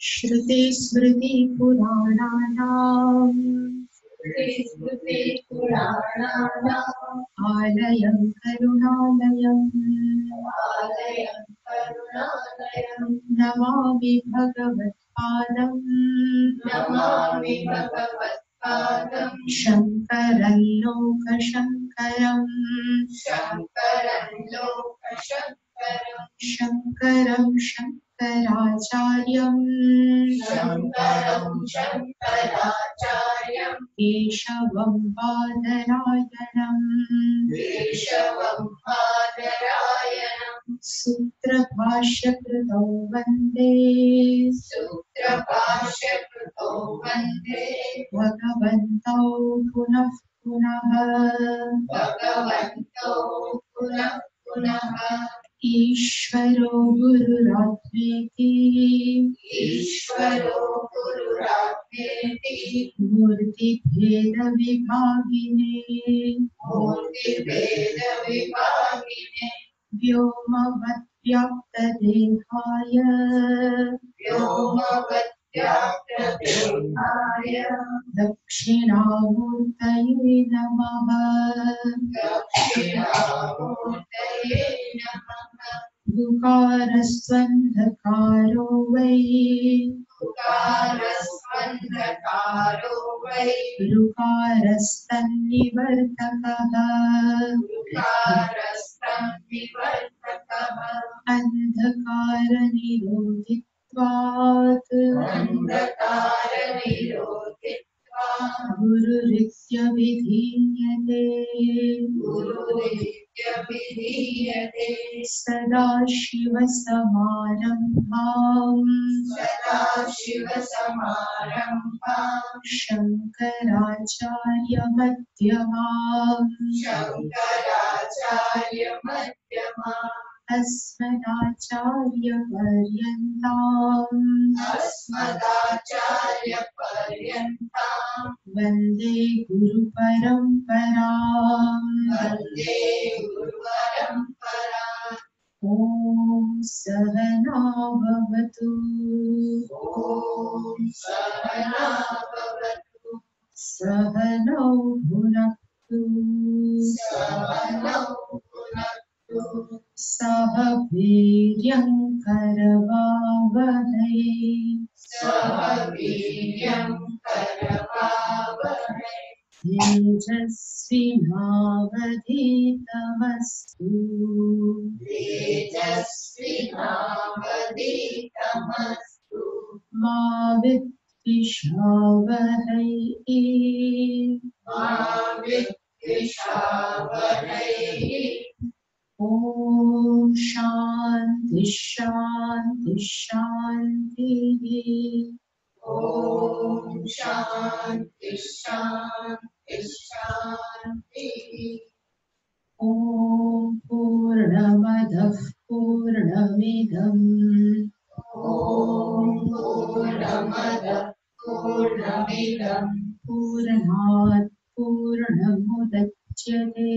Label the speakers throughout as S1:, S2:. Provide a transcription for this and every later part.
S1: श्रुति स्मृति पुराणानाम् आलयं करुणालयम् नमामि भगवत्पादम् शङ्करं लोकशङ्करं शङ्कराचार्यं केशवं बादरायणम् सूत्रभाष्यकृतौ वन्दे भगवन्तौ पुनः पुनः ईश्वरो गुरुरात्मेति मूर्तिभेदविभागिने व्योमवद्व्याप्तदेहाय दक्षिणामूर्तये नमः। गुकारस्त्वन्धकारो वै ऋकारस्तन्निवर्तकः अन्धकारनिरोधित्वात् गुरुरित्यभिधीयते सदाशिवसमारम्भाम् शङ्कराचार्यमध्यमाम् अस्मदाचार्यपर्यन्ताम् वन्दे गुरुपरम्पराम्। ॐ सहना भवतु सहनौ भुनक्तु सह वीर्यङ्करवावहै तेजस्विनावधीतमस्तु मा विद्विषावहै ॐ शान्ति शान्ति शान्तिः। ॐ पूर्णमदः पूर्णमिदम् पूर्णात् पूर्णमुदच्यते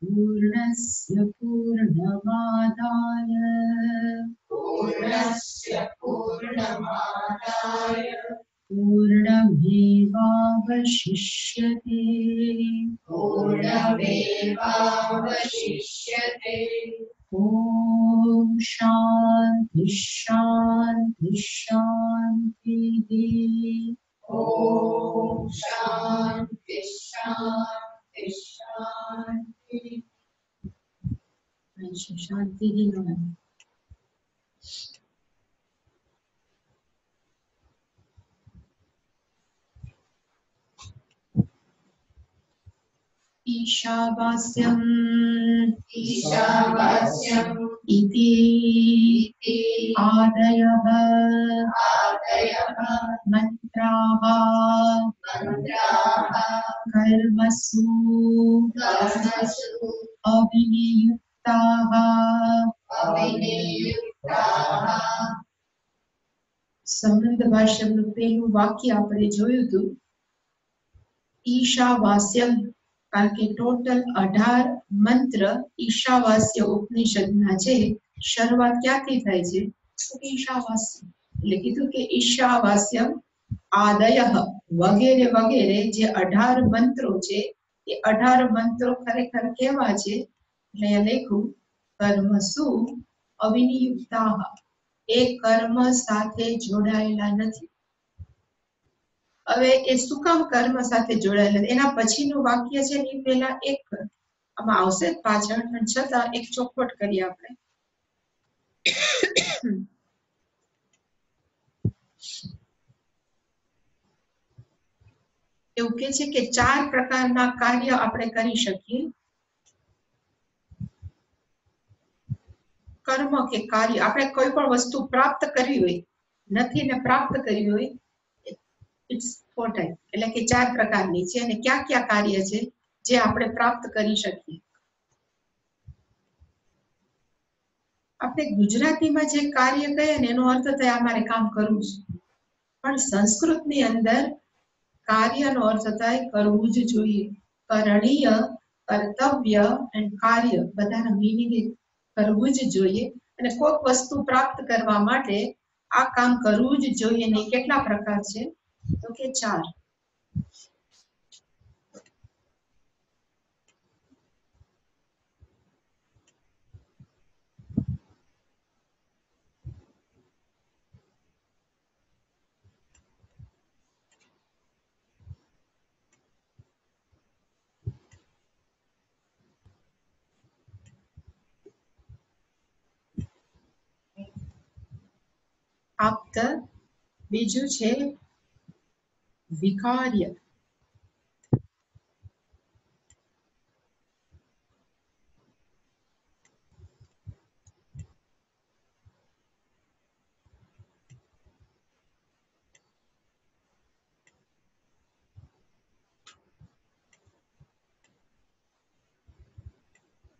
S1: पूर्णस्य पूर्णमादाय पूर्णमेवावशिष्यते। ॐ शान्ति शान्ति शान्तिः। शान्तिः नमः। ईशावास्यम् इति आदयः मन्त्राः कर्मसु अविनियुक्ताः। સંબંધ ભાષાનું પહેલું વાક્ય આપણે જોયું હતું. ઈશાવાસ્યમ કારણ કે ટોટલ 18 મંત્ર ઈશાવાસ્ય ઉપનિષદના છે. શરૂઆત ક્યાંથી થાય છે? તો ઈશાવાસ્ય. એટલે કીધું કે ઈશાવાસ્ય આદયઃ વગેરે વગેરે જે 18 મંત્રો છે એ 18 મંત્રો ખરેખર કેવા છે? એટલે અહીંયા લખ્યું કર્મસુ અવિનિયુક્તાઃ, એ કર્મ સાથે જોડાયેલા નથી. હવે એ શું કામ કર્મ સાથે જોડાયેલા? એના પછીનું વાક્ય છે એ પહેલા એક આમાં આવશે પાછળ, પણ છતાં એક ચોખવટ કરીએ આપણે. એવું કે છે કે 4 પ્રકારના કાર્ય આપણે કરી શકીએ. કર્મ કે કાર્ય, આપણે કોઈ પણ વસ્તુ પ્રાપ્ત કરવી હોય, નથી ને પ્રાપ્ત કરવી હોય, ઇટ્સ 4 ટાઈપ. એટલે કે 4 પ્રકારની છે. અને ક્યાં ક્યાં કાર્ય છે જે આપણે પ્રાપ્ત કરી શકીએ? આપણે ગુજરાતીમાં જે કાર્ય કહીએ ને એનો અર્થ થાય અમારે કામ કરવું છે, પણ સંસ્કૃતની અંદર કાર્યનો અર્થ થાય કરવું જ જોઈએ. કરણીય, કર્તવ્ય અને કાર્ય બધાના મીનિંગ કરવું જ જોઈએ. અને કોઈક વસ્તુ પ્રાપ્ત કરવા માટે આ કામ કરવું જ જોઈએ. ને કેટલા પ્રકાર છે? તો કે 4. આપ્ત, બીજું છે વિકાર્ય,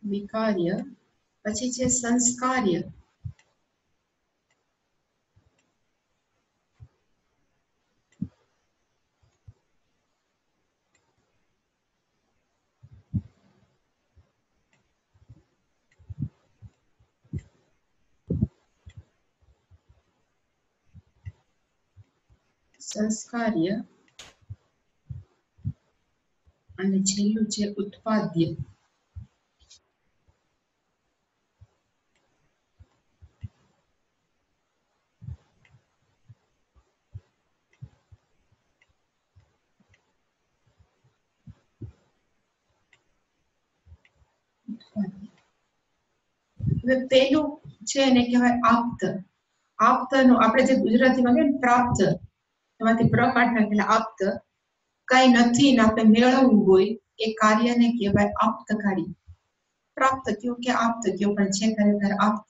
S1: વિકાર્ય. પછી છે સંસ્કાર્ય, સંસ્કાર્ય, અને છેલ્લું છે ઉત્પાદ્ય. હવે પેલું છે એને કહેવાય આપ્ત. આપ્તનો આપણે જે ગુજરાતીમાં કહીએ ને પ્રાપ્ત, એમાંથી પ્ર કાઢી નાખેલા આપ્ત. કઈ નથી ને આપણે મેળવવું હોય એ કાર્યને કહેવાય આપ્ત કાર્ય. પ્રાપ્ત કયો કે આપ્ત કયો, પણ છે ખરેખર આપ્ત.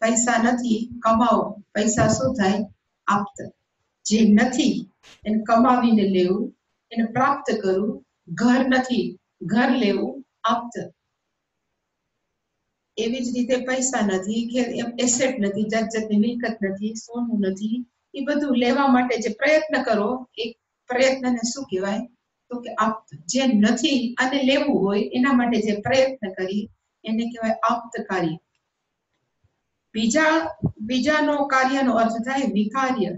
S1: પૈસા નથી, કમાવો. પૈસા શું થાય? આપ્ત. જે નથી એને કમાવીને લેવું, એને પ્રાપ્ત કરવું. ઘર નથી, ઘર લેવું, આપ્ત. એવી જ રીતે પૈસા નથી કે એસેટ નથી, જાત જાતની મિલકત નથી, સોનું નથી, એ બધું લેવા માટે જે પ્રયત્ન કરો એ પ્રયત્નને શું કહેવાય? તો કે આપ્ત. જે નથી અને લેવું હોય એના માટે જે પ્રયત્ન કરી એને કહેવાય આપ્ત કાર્ય. બીજાનો કાર્યનો અર્થ થાય વિકાર્ય.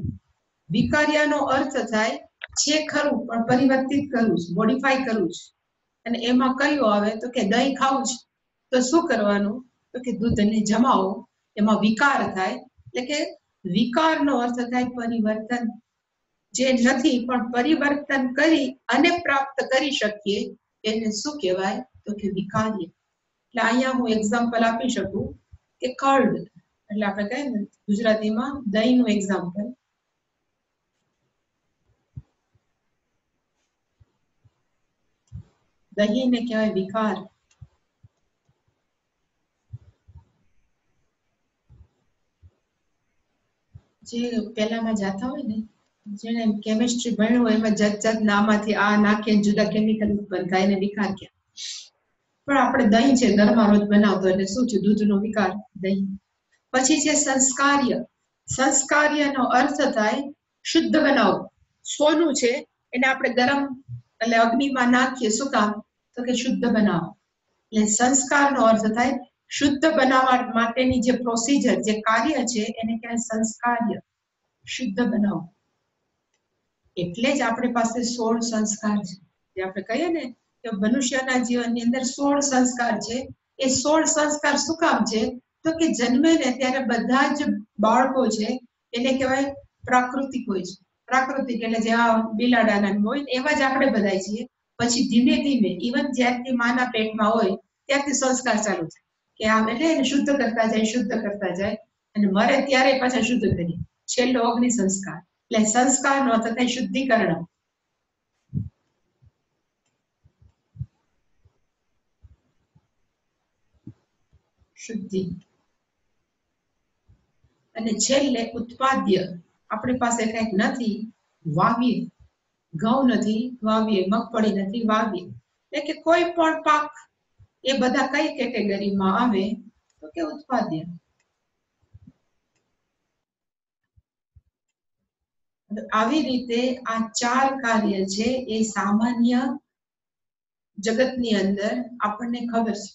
S1: વિકાર્યનો અર્થ થાય છે ખરું પણ પરિવર્તિત કરવું છે, મોડિફાય કરવું છે. અને એમાં કયું આવે? તો કે દહીં ખાવું છે, તો શું કરવાનું? તો કે દૂધને જમાવો, એમાં વિકાર થાય. એટલે કે વિકારનો અર્થ થાય પરિવર્તન. જે નથી પણ પરિવર્તન કરી અને પ્રાપ્ત કરી શકીએ એને શું કહેવાય? તો કે વિકાર્ય. એટલે અહીંયા હું એક્ઝામ્પલ આપી શકું કે કર્ડ, એટલે આપણે કહીએ ને ગુજરાતીમાં દહીંનું એક્ઝામ્પલ. દહીંને કહેવાય વિકાર. જે પેલામાં જાતા હોય ને, જેને કેમિસ્ટ્રી ભણ્યું હોય એમાં જાત જાતના આમાંથી આ નાખે જુદા કેમિકલ ઉત્પન્ન થાય એને વિકાર કહે. પણ આપણે દહીં છે ઘરમાં રોજ બનાવતો એટલે શું છે? દૂધનો વિકાર, દહીં. પછી છે સંસ્કાર્ય. સંસ્કાર્યનો અર્થ થાય શુદ્ધ બનાવવું. સોનું છે એને આપણે ગરમ એટલે અગ્નિમાં નાખીએ, શું કામ? તો કે શુદ્ધ બનાવો. એટલે સંસ્કારનો અર્થ થાય શુદ્ધ બનાવવા માટેની જે પ્રોસિજર, જે કાર્ય છે એને કહેવાય સંસ્કાર્ય. શુદ્ધ બનાવો. એટલે જ આપણી પાસે 16 સંસ્કાર છે. જે આપણે કહીએ ને કે મનુષ્યના જીવનની અંદર 16 સંસ્કાર છે. એ 16 સંસ્કાર શું કામ છે? તો કે જન્મે ને ત્યારે બધા જ બાળકો છે એને કહેવાય પ્રાકૃતિક હોય છે. પ્રાકૃતિક એટલે જેવા બિલાડાના હોય એવા જ આપણે બધા છીએ. પછી ધીમે ધીમે ઇવન જ્યારથી માના પેટમાં હોય ત્યારથી સંસ્કાર ચાલુ થાય કે આમ એટલે એને શુદ્ધ કરતા જાય અને મરે ત્યારે પાછા શુદ્ધ કરીએ. છેલ્લો અગ્નિ સંસ્કાર. એટલે સંસ્કારનો અર્થ થાય શુદ્ધિકરણ. શુદ્ધિ. અને છેલ્લે ઉત્પાદ્ય. આપણી પાસે કંઈક નથી, વાવીએ. ઘઉં નથી, વાવીએ. મગફળી નથી, વાવીએ. એટલે કે કોઈ પણ પાક એ બધા કઈ કેટેગરીમાં આવે? તો કે ઉત્પાદ્ય. આવી રીતે આ 4 કાર્ય છે એ સામાન્ય જગતની અંદર આપણને ખબર છે.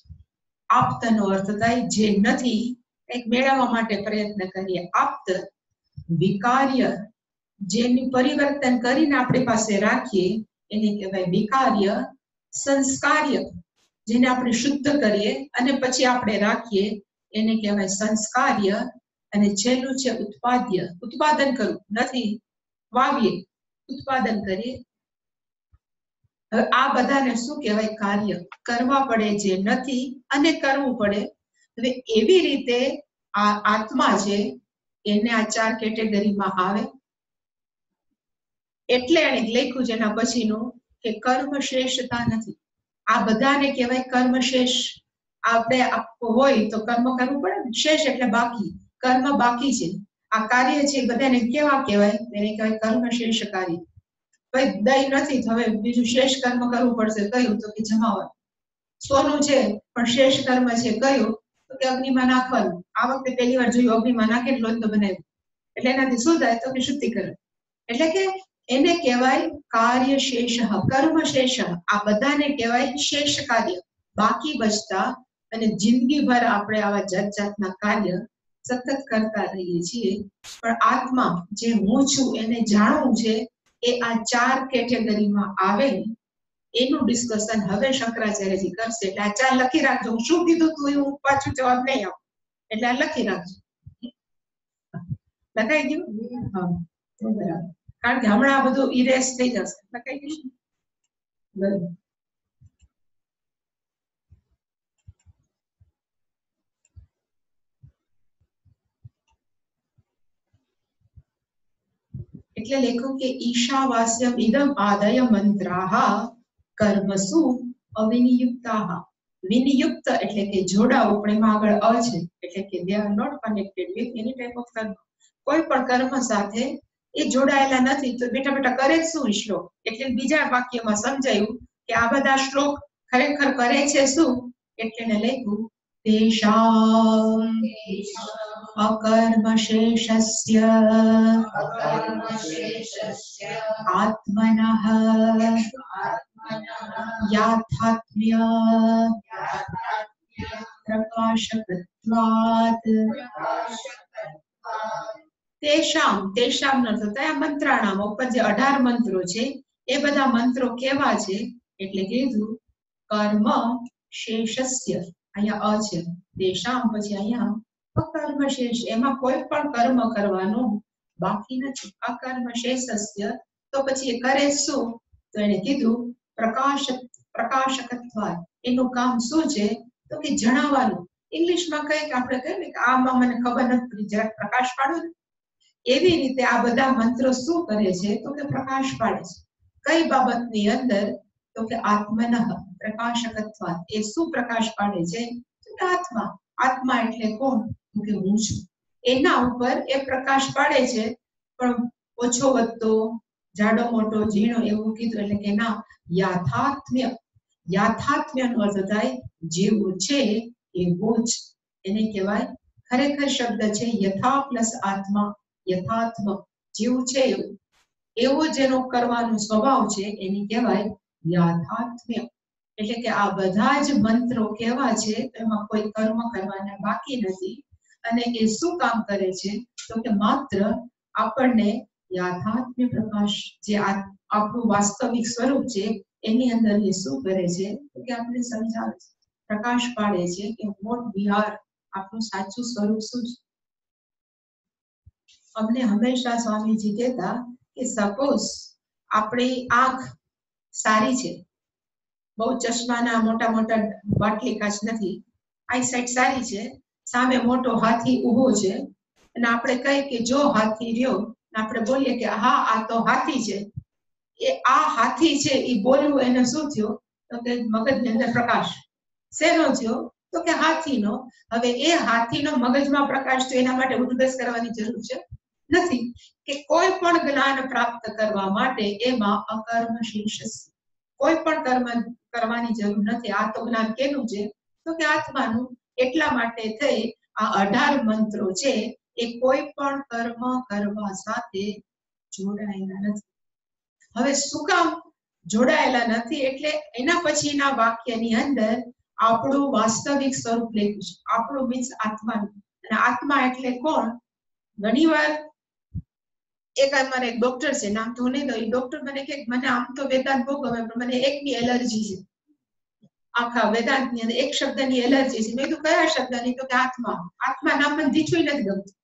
S1: આપ્તનો અર્થ થાય જે નથી કંઈક મેળવવા માટે પ્રયત્ન કરીએ. આપ્ત. વિકાર્ય. જેનું પરિવર્તન કરીને આપણી પાસે રાખીએ એને કહેવાય વિકાર્ય. સંસ્કાર્ય. જેને આપણે શુદ્ધ કરીએ અને પછી આપણે રાખીએ એને કહેવાય સંસ્કાર્ય. અને છેલ્લું છે ઉત્પાદ્ય. ઉત્પાદન કરવું નથી, વાવીએ, ઉત્પાદન કરીએ. હવે આ બધાને શું કહેવાય? કાર્ય. કરવા પડે જે નથી અને કરવું પડે. હવે એવી રીતે આ આત્મા છે એને આ 4 કેટેગરીમાં આવે. એટલે એને લખ્યું છે એના પછીનું કે કર્મ શ્રેષ્ઠતા નથી. આ બધાને કહેવાય કર્મ શેષ. આપણે હોય તો કર્મ કરવું પડે ને. શેષ એટલે બાકી. કર્મ બાકી છે. આ કાર્ય છે બધાને કેવા કહેવાય? એને કહેવાય કર્મ શેષ કાર્ય. ભાઈ દહીં નથી તો હવે બીજું શેષ કર્મ કરવું પડશે. કયું? તો કે જમાવટ. સોનું છે પણ શેષ કર્મ છે કયું? તો કે અગ્નિમાં નાખવાનું. આ વખતે પહેલી વાર જોયું અગ્નિમાં નાખીને લોટ બનાવ્યું. એટલે એનાથી શું થાય? તો કે શુદ્ધિકરણ. એટલે કે એને કહેવાય કાર્ય શેષ, કર્મ શેષ. આ બધાને કહેવાય શેષ કાર્ય, બાકી બચતા. અને જિંદગીભર આપણે આવા જાત જાતના કાર્ય સતત કરતા રહીએ છીએ. પણ આત્મા જે હું છું એને જાણવું છે એ આ 4 કેટેગરીમાં આવે. એનું ડિસ્કશન હવે શંકરાચાર્યજી કરશે. એટલે આ 4 લખી રાખજો. હું શું કીધું તું હું પાછું જવાબ નહીં આપું. એટલે આ લખી રાખજો. લખાઈ ગયું? હા, બરાબર. કારણ કે હમણાં આ બધું ઇરેસ થઈ જશે. લખાઈ ગયું? બરાબર. એટલે લેખો કે ઈશાવાસ્યમ ઇદમ આદય મંત્રાહ કર્મસુ અવિનિયુક્તાહ. વિનિયુક્ત એટલે કે જોડાવું, પણ એમાં આગળ અ છે એટલે કે they are not connected with any type of કર્મ. કોઈ પણ કર્મ સાથે એ જોડાયેલા નથી. તો બેટા બેટા કરે શું શ્લોક? એટલે બીજા વાક્યમાં સમજાયું કે આ બધા શ્લોક ખરેખર કરે છે શું? એટલે એને લખ્યું તેષામ અકર્મ શેષસ્ય આત્મનઃ યાથાત્મ્ય પ્રકાશકત્વાત. તેષામ. તેષામ નો અર્થ થાય મંત્રાણામ. ઉપર જે 18 મંત્રો છે એ બધા મંત્રો કેવા છે? એટલે કીધું કર્મ શેષસ્ય. અહીંયા અ છે. તેષામ પછી અહીંયા અકર્મ શેષ. એમાં કોઈ પણ કર્મ કરવાનું બાકી નથી. અકર્મ શેષસ્ય. તો પછી એ કરે શું? તો એને કીધું પ્રકાશકત્વાત. એનું કામ શું છે? તો કે જણાવવાનું. ઇંગ્લિશમાં કંઈક આપણે કહીએ ને કે આમાં મને ખબર નથી, જરાક પ્રકાશ પાડો ને. એવી રીતે આ બધા મંત્રો શું કરે છે? તો કે પ્રકાશ પાડે છે. કઈ બાબતની અંદર? તો કે આત્મનઃ પ્રકાશકત્વાત. એ શું પ્રકાશ પાડે છે? તો કે આત્મા. આત્મા એટલે કોણ? તો કે હું છું. એના ઉપર એ પ્રકાશ પાડે છે. પણ ઓછો વધતો, જાડો મોટો, ઝીણો એવું કીધું. એટલે કે ના, યાથાત્મ્ય. યાથાત્મ્યનો અર્થ થાય જેવું છે એવું જ. એને કહેવાય ખરેખર શબ્દ છે યથા પ્લસ આત્મા. યથાત્મ. જેવું છે એવું. એવો જેનો કરવાનો સ્વભાવ છે એની કહેવાય યાથાત્મ્ય. એટલે કે આ બધા જ મંત્રો કેવા છે, એમાં કોઈ કર્મ કરવાના બાકી નથી. અને એ શું કામ કરે છે, તો કે માત્ર આપણને યાથાત્મ્ય પ્રકાશ, જે આપણું વાસ્તવિક સ્વરૂપ છે એની અંદર એ શું કરે છે, તો કે આપણે સમજાવે છે, પ્રકાશ પાડે છે કે વોટ વી આર, આપણું સાચું સ્વરૂપ શું છે. અમને હંમેશા સ્વામીજી કહેતા કે સપોઝ આપણી આંખ સારી છે, બહુ ચશ્માના મોટા મોટા બાટલી કાચ નથી, આઈસાઇટ સારી છે, સામે મોટો હાથી ઊભો છે અને આપણે કહીએ કે જો હાથી રહ્યો, આપણે બોલીએ કે હા આ તો હાથી છે, એ આ હાથી છે એ બોલવું એને શું થયો, તો કે મગજની અંદર પ્રકાશ શેનો થયો, તો કે હાથીનો. હવે એ હાથીનો મગજમાં પ્રકાશ તો એના માટે ઉદ્દેશ કરવાની જરૂર છે નથી, કે કોઈ પણ જ્ઞાન પ્રાપ્ત કરવા માટે એમાં અકર્મ શીર્ષ, કોઈ પણ કર્મ કરવાની જરૂર નથી. આ તો જ્ઞાન કેનું છે, તો કે આત્માનું. એટલા માટે થઈ આ 18 મંત્રો છે એ કોઈ પણ કર્મ કરવા સાથે જોડાયેલા નથી. હવે શું કામ જોડાયેલા નથી, એટલે એના પછીના વાક્યની અંદર આપણું વાસ્તવિક સ્વરૂપ લખ્યું છે. આપણું મીન્સ આત્માનું, અને આત્મા એટલે કોણ? ઘણીવાર એક અમારે એક ડોક્ટર છે, નામ તો નહીં દઉં, ડોક્ટર મને કે મને આમ તો વેદાંત બહુ ગમે પણ મને એકની એલર્જી છે, આખા વેદાંતની અંદર એક શબ્દની એલર્જી છે. મેં કીધું કયા શબ્દની? તો કે આત્મા. આત્મા નામ મને દીઠું નથી ગમતું.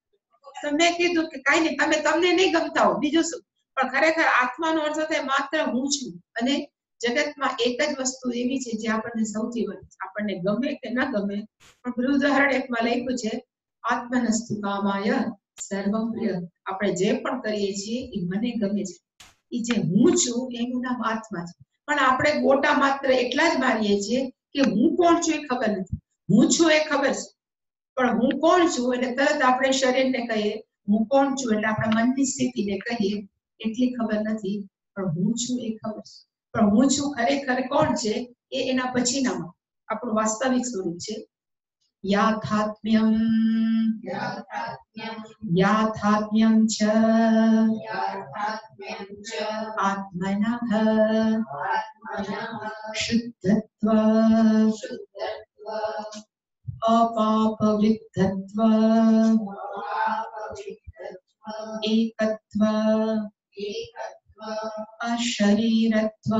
S1: તો મેં કીધું કે કાંઈ નહીં, તમને નહીં ગમતા હો, બીજું શું, પણ ખરેખર આત્માનો અર્થ થાય માત્ર હું છું. અને જગતમાં એક જ વસ્તુ એવી છે જે આપણને સૌથી વધુ, આપણને ગમે કે ન ગમે, પણ ઉદાહરણ એકમાં લખ્યું છે, આત્મનસ્તુ કામાય સર્વમ પ્રિય. આપણે જે પણ કરીએ છીએ એ મને ગમે છે, એ જે હું છું એનું નામ આત્મા છે. પણ આપણે ગોટા માત્ર એટલા જ મારીએ છીએ કે હું કોણ છું એ ખબર નથી. હું છું એ ખબર છે, પણ હું કોણ છું એટલે તરત આપણે શરીરને કહીએ હું કોણ છું, એટલે આપણા મનની સ્થિતિને કહીએ એટલી ખબર નથી. પણ હું છું એ ખબર છે, પણ હું છું ખરેખર કોણ છે એ એના પછીનામાં આપણું વાસ્તવિક સ્વરૂપ છે. યાથાત્મ્યમ ચ આત્મનઃ શુદ્ધત્વ અપાપવિદ્ધત્વ એકત્વ અશરીરત્વ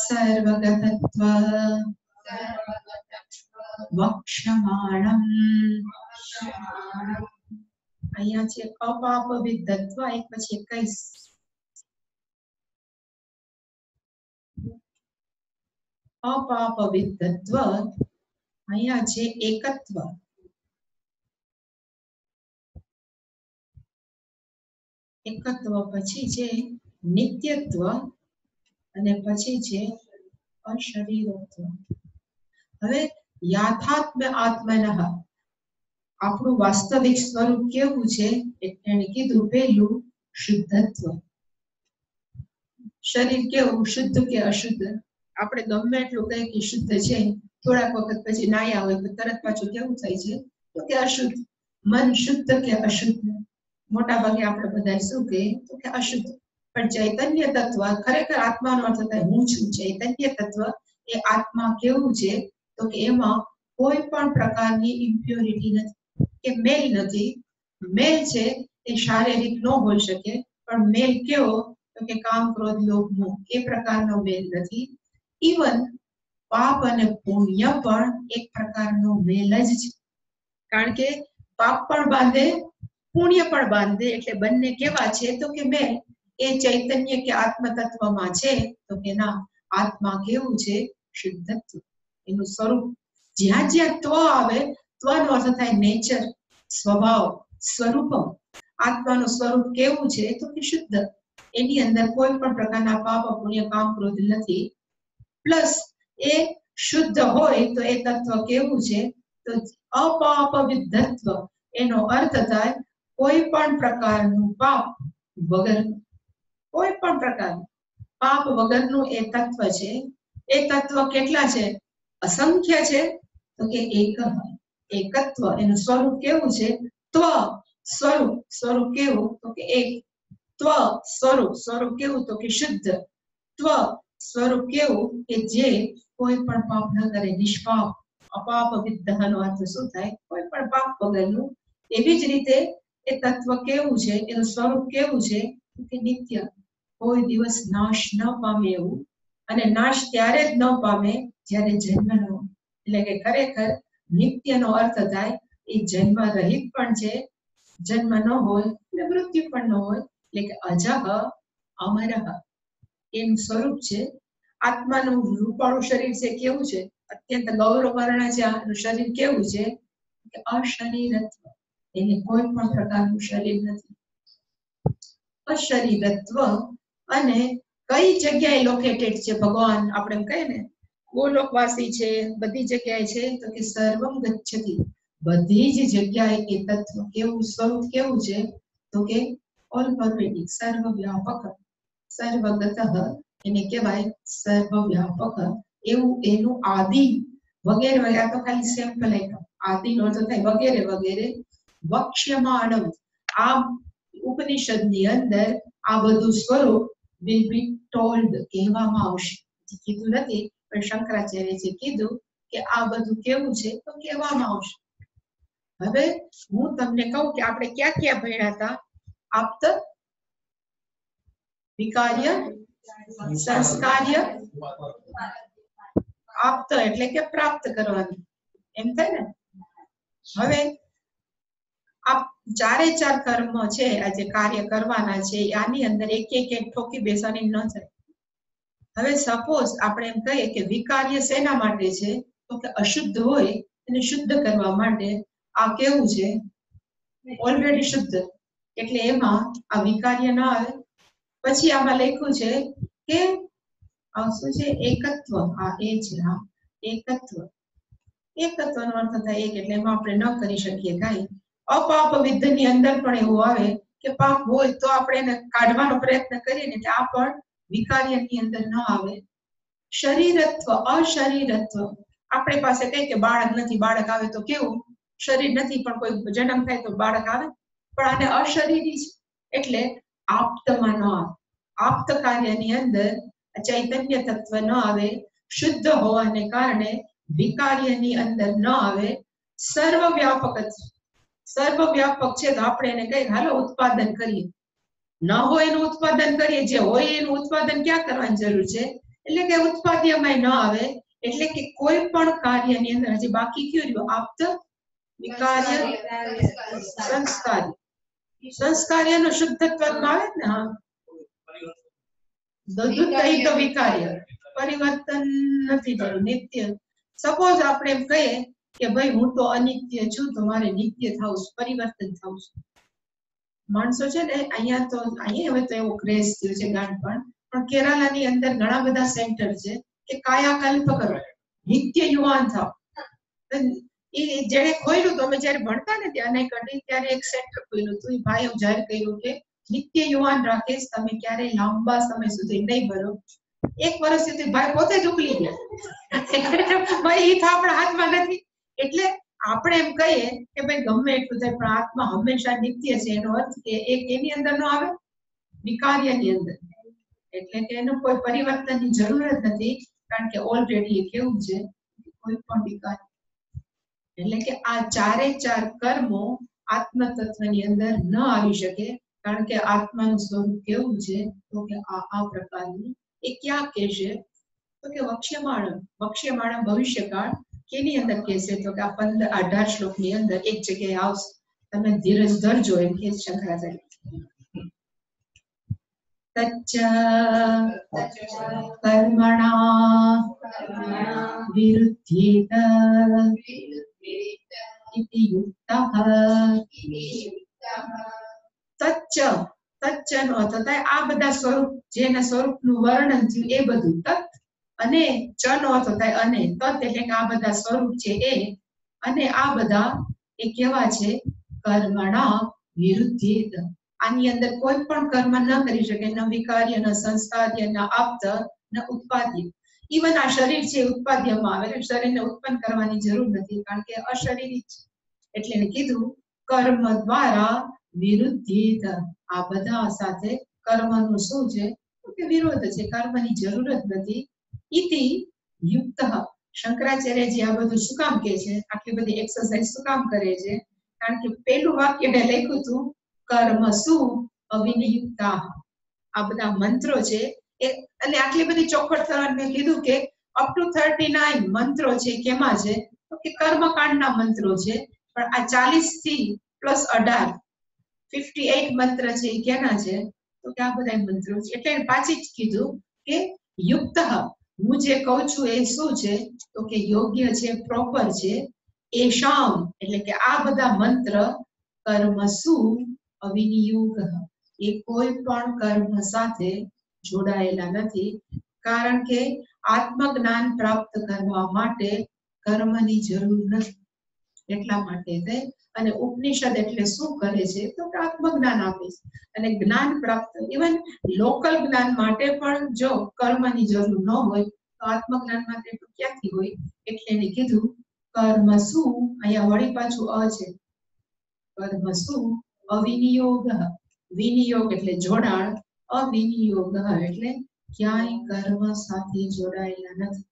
S1: સર્વગતત્વ વક્ષ્યમાણમ. અહીંયા છે અપાપવિદ્ધત્વ, એક પછી 21. અપાપવિદ્ધત્વ, અહીંયા છે એકત્વ, એકત્વ પછી છે નિત્યત્વ, અને પછી છે અશરીરત્વ. હવે યાથાત્મ્ય આત્મનઃ, આપણું વાસ્તવિક સ્વરૂપ કેવું છે? એને કીધું પહેલું શુદ્ધત્વ. શરીર કેવું, શુદ્ધ કે અશુદ્ધ? આપણે ગમે એટલું કહીએ કે શુદ્ધ છે, થોડાક વખત પછી નાયા હોય તો તરત પાછું કેવું થાય છે, તો કે અશુદ્ધ. મન શુદ્ધ કે અશુદ્ધ? મોટા ભાગે આપણે બધા શું કહીએ, તો કે અશુદ્ધ. પણ ચૈતન્ય તત્વ, ખરેખર આત્માનો અર્થ થાય હું છું. ચૈતન્ય તત્વ એ આત્મા કેવું છે, તો કે એમાં કોઈ પણ પ્રકારની ઇમ્પ્યોરિટી નથી, કે મેલ નથી. મેલ છે એ શારીરિક ન હોઈ શકે, પણ મેલ કેવો, તો કે કામ ક્રોધ લોભ મોહ, એ પ્રકારનો મેલ નથી. ઇવન પાપ અને પુણ્ય પણ એક પ્રકારનો મેલ જ છે, કારણ કે પાપ પણ બાંધે પુણ્ય પણ બાંધે, એટલે બંને કેવા છે, તો કે મેલ. એ ચૈતન્ય કે આત્મ તત્વમાં છે, તો કે ના, આત્મા કેવું છે, શુદ્ધત્વ. એનું સ્વરૂપ જ્યાં જ્યાં ત્વ આવે, ત્વનો અર્થ થાય નેચર, સ્વભાવ, સ્વરૂપ. આત્માનું સ્વરૂપ કેવું છે, તો કે શુદ્ધ. એની અંદર કોઈ પણ પ્રકારના પાપ પુણ્ય કામ ક્રોધ નથી. પ્લસ એ શુદ્ધ હોય તો એ તત્વ કેવું છે, તો અપાપવિદ્ધત્વ, એનો અર્થ થાય કોઈ પણ પ્રકારનું પાપ વગર, કોઈ પણ પ્રકારનું પાપ વગરનું એ તત્વ છે. એ તત્વ કેટલા છે? અસંખ્ય છે, તો કે એક. એકત્વ, એનું સ્વરૂપ કેવું છે? ત્વ સ્વરૂપ, સ્વરૂપ કેવું, તો કે એક. ત્વ સ્વરૂપ, સ્વરૂપ કેવું, તો કે શુદ્ધ. ત્વ સ્વરૂપ કેવું કે જે કોઈ પણ પાપ ન કરે, નિષ્પાપ, અપાપ વિદ્ધાનો અર્થ શું થાય? કોઈ પણ પાપ વગરનું. એવી જ રીતે એ તત્વ કેવું છે, એનું સ્વરૂપ કેવું છે કે નિત્ય, કોઈ દિવસ નાશ ન પામે એવું. અને નાશ ત્યારે જ ન પામે જ્યારે જન્મ ન હોય. એટલે કે ખરેખર નિત્યનો અર્થ થાય એ જન્મ રહિત પણ છે, જન્મ ન હોય એટલે મૃત્યુ પણ ન હોય, એટલે કે અજહ અમરહ એનું સ્વરૂપ છે. આત્માનું રૂપાળું શરીર છે, કેવું છે? અત્યંત ગૌરવર્ણ છે. આનું શરીર કેવું છે કે અશરીરત્વ, એને કોઈ પણ પ્રકારનું શરીર નથી. અશરીરત્વ. અને કઈ જગ્યાએ લોકેટેડ છે ભગવાન? આપણે એમ કહીએ ને ગોલોકવાસી છે, બધી જગ્યાએ છે, તો કે સર્વમ ગચ્છતિ, બધી જ જગ્યાએ એ તત્વ કેવું, સ્વરૂપ કેવું છે તો કે ઓલ પરવેડિંગ, સર્વવ્યાપક, સર્વગતઃ એને કહેવાય સર્વવ્યાપક. એવું એનું આદિ વગેરે વગેરે. આ તો ખાલી સેમ્પલ આપ્યો. આદિનો અર્થ થાય વગેરે વગેરે. વક્ષ્યમાણમ, આ ઉપનિષદની અંદર આ બધું સ્વરૂપ will be told, કહેવામાં આવશે. કીધું નથી પણ શંકરાચાર્યએ કીધું કે આ બધું કેવું છે તો કહેવામાં આવશે. હવે હું તમને કહું કે આપણે ક્યાં ક્યાં ભણ્યા હતા? આપ્ત, વિકાર્ય, સંસ્કાર્ય. આપ્ત એટલે કે પ્રાપ્ત કરવાનું, એમ થાય ને. હવે આ ચારે ચાર કર્મ છે, આ જે કાર્ય કરવાના છે, આની અંદર એક એક ઠોકી બેસવાની ન થાય. હવે સપોઝ આપણે એમ કહીએ કે વિકાર્ય શેના માટે છે તો કે અશુદ્ધ હોય એને શુદ્ધ કરવા માટે. આ કેવું છે? ઓલરેડી શુદ્ધ, એટલે એમાં આ વિકાર્ય ન આવે. પછી આમાં લખ્યું છે કે શું છે? એકત્વ. આ એ છે, હા એકત્વ. એકત્વનો અર્થ થાય એક, એટલે એમાં આપણે ન કરી શકીએ કાંઈ. અપાપ વિદ્ધની અંદર પણ એવું આવે કે પાપ હોય તો આપણે એને કાઢવાનો પ્રયત્ન કરીએ ને, એટલે આ પણ વિકાર્યની અંદર ન આવે. શરીરત્વ, અશરીરત્વ. આપણે પાસે કઈ કે બાળક નથી, બાળક આવે તો કેવું? શરીર નથી પણ કોઈ જન્મ થાય તો બાળક આવે, પણ આને અશરીરી છે એટલે આપ્તમાં ન આવે. આપ્ત કાર્યની અંદર ચૈતન્ય તત્વ ન આવે. શુદ્ધ હોવાને કારણે વિકાર્યની અંદર ન આવે. સર્વવ્યાપક છે, સર્વવ્યાપક છે તો આપણે એને કઈ હાલો ઉત્પાદન કરીએ. ન હોય એનું ઉત્પાદન કરીએ, જે હોય એનું ઉત્પાદન ક્યાં કરવાની જરૂર છે? એટલે કે ઉત્પાદ્યમાં ન આવે. એટલે કે કોઈ પણ કાર્યની અંદર હજી બાકી કયું રહ્યું? આપ્ત, વિકાર્ય, સંસ્કાર્ય. સંસ્કાર્યનો શુદ્ધત્વમાં આવે ને. હા, દુઃખિત વિકાર્ય, પરિવર્તન નથી થયું, નિત્ય. સપોઝ આપણે એમ કહીએ કે ભાઈ હું તો અનિત્ય છું તો મારે નિત્ય થવું છે, પરિવર્તન થવું છે. માણસો છે ને અહીંયા તો અહીંયા હવે તો એવો ક્રેઝ થયો છે ગાંડપણ, પણ કેરાલાની અંદર ઘણા બધા સેન્ટર છે કે કાયાકલ્પ કરો, નિત્ય યુવાન થાવ. એ જેને ખોલ્યું તો અમે જયારે ભણતા ને ત્યાં કડી ત્યારે એક સેન્ટર ખોલ્યું હતું. એ ભાઈએ જાહેર કર્યું કે નિત્ય યુવાન રાકેશ, તમે ક્યારેય લાંબા સમય સુધી નહીં ભરો. 1 વર્ષ સુધી ભાઈ પોતે જ ઉકલી ગયા. ભાઈ એ તો આપણા હાથમાં નથી. એટલે આપણે એમ કહીએ કે ભાઈ ગમે એટલું થાય પણ આત્મા હંમેશા નિત્ય છે. એનો અર્થ કે એક એની અંદર નો આવે, વિકાર્યની અંદર. એટલે કે એનું કોઈ પરિવર્તનની જરૂર જ નથી, કારણ કે ઓલરેડી એ કેવું છે, કોઈ પણ વિકાર. એટલે કે આ ચારે ચાર કર્મો આત્મ તત્વની અંદર ન આવી શકે, કારણ કે આત્માનું સ્વરૂપ કેવું છે તો કે આ પ્રકારનું. એ ક્યાં કહેશે તો કે વક્ષ્યમાણ. વક્ષ્યમાણ ભવિષ્યકાળ કેની અંદર કહેશે તો કે આ 18 શ્લોકની અંદર એક જગ્યાએ આવશે. તમે ધીરજ ધરજો, એમ કે શંકરાચાર્ય. તચ્ચ કર્મણા વિરુદ્ધેત ઇતિ યુક્તઃ. તચ્ચ, તચ્ચનો અર્થ થાય આ બધા સ્વરૂપ, જેના સ્વરૂપનું વર્ણન થયું એ બધું. તત અને ચનો અર્થ થાય અને. તત એટલે કે આ બધા સ્વરૂપ છે એ, અને આ બધા એ કેવા છે? કર્મણા વિરુદ્ધેત. આની અંદર કોઈ પણ કર્મ ન કરી શકે, ન વિકાર્ય, ન સંસ્કાર્ય, ન આપ્ત, ન ઉત્પાદ્ય. ઇવન આ શરીર છે ઉત્પાદ્યમાં આવે, શરીરને ઉત્પન્ન કરવાની જરૂર નથી, કારણ કે અશરીરી છે. એટલે એને કીધું કર્મ દ્વારા વિરુદ્ધિત. આ બધા સાથે કર્મનું શું છે? કે વિરોધ છે, કર્મની જરૂર જ નથી. ઇતિ યુક્તઃ, શંકરાચાર્યજી આ બધું શું કામ કહે છે, આટલી બધી એક્સરસાઇઝ શું કામ કરે છે? કારણ કે પેલું વાક્ય એને લખ્યું હતું કર્મસુ અવિનિયુક્તા. આ બધા મંત્રો છે એટલે આટલી બધી ચોખવટ કરવાનું મેં કીધું કે અપ ટુ 39 મંત્રો છે. કેમાં છે? તો કે કર્મકાંડના મંત્રો છે. પણ આ 40 થી પ્લસ 18 58 મંત્ર છે એ કેના છે? તો કે આ બધા મંત્રો છે. એટલે પાછી જ કીધું કે યુક્ત, હું જે કહું છું એ શું છે? તો કે યોગ્ય છે, પ્રોપર છે. એશામ એટલે કે આ બધા મંત્ર કર્મસુ અવિનિયોગ, એ કોઈ પણ કર્મ સાથે જોડાયેલા નથી. કારણ કે આત્મજ્ઞાન પ્રાપ્ત કરવા માટે કર્મની જરૂર નથી. એટલા માટે છે. અને ઉપનિષદ એટલે શું કરે છે? તો કે આત્મજ્ઞાન આપે છે. અને જ્ઞાન પ્રાપ્ત, ઇવન લોકલ જ્ઞાન માટે પણ જો કર્મની જરૂર ન હોય તો આત્મજ્ઞાન માટે તો ક્યાંથી હોય? એટલે એને કીધું કર્મસુ, અહીંયા વળી પાછું અ છે, કર્મસુ અવિનિયોગ. વિનિયોગ એટલે જોડાણ, અવિનિયોગ એટલે ક્યાંય કર્મ સાથે જોડાયેલા નથી.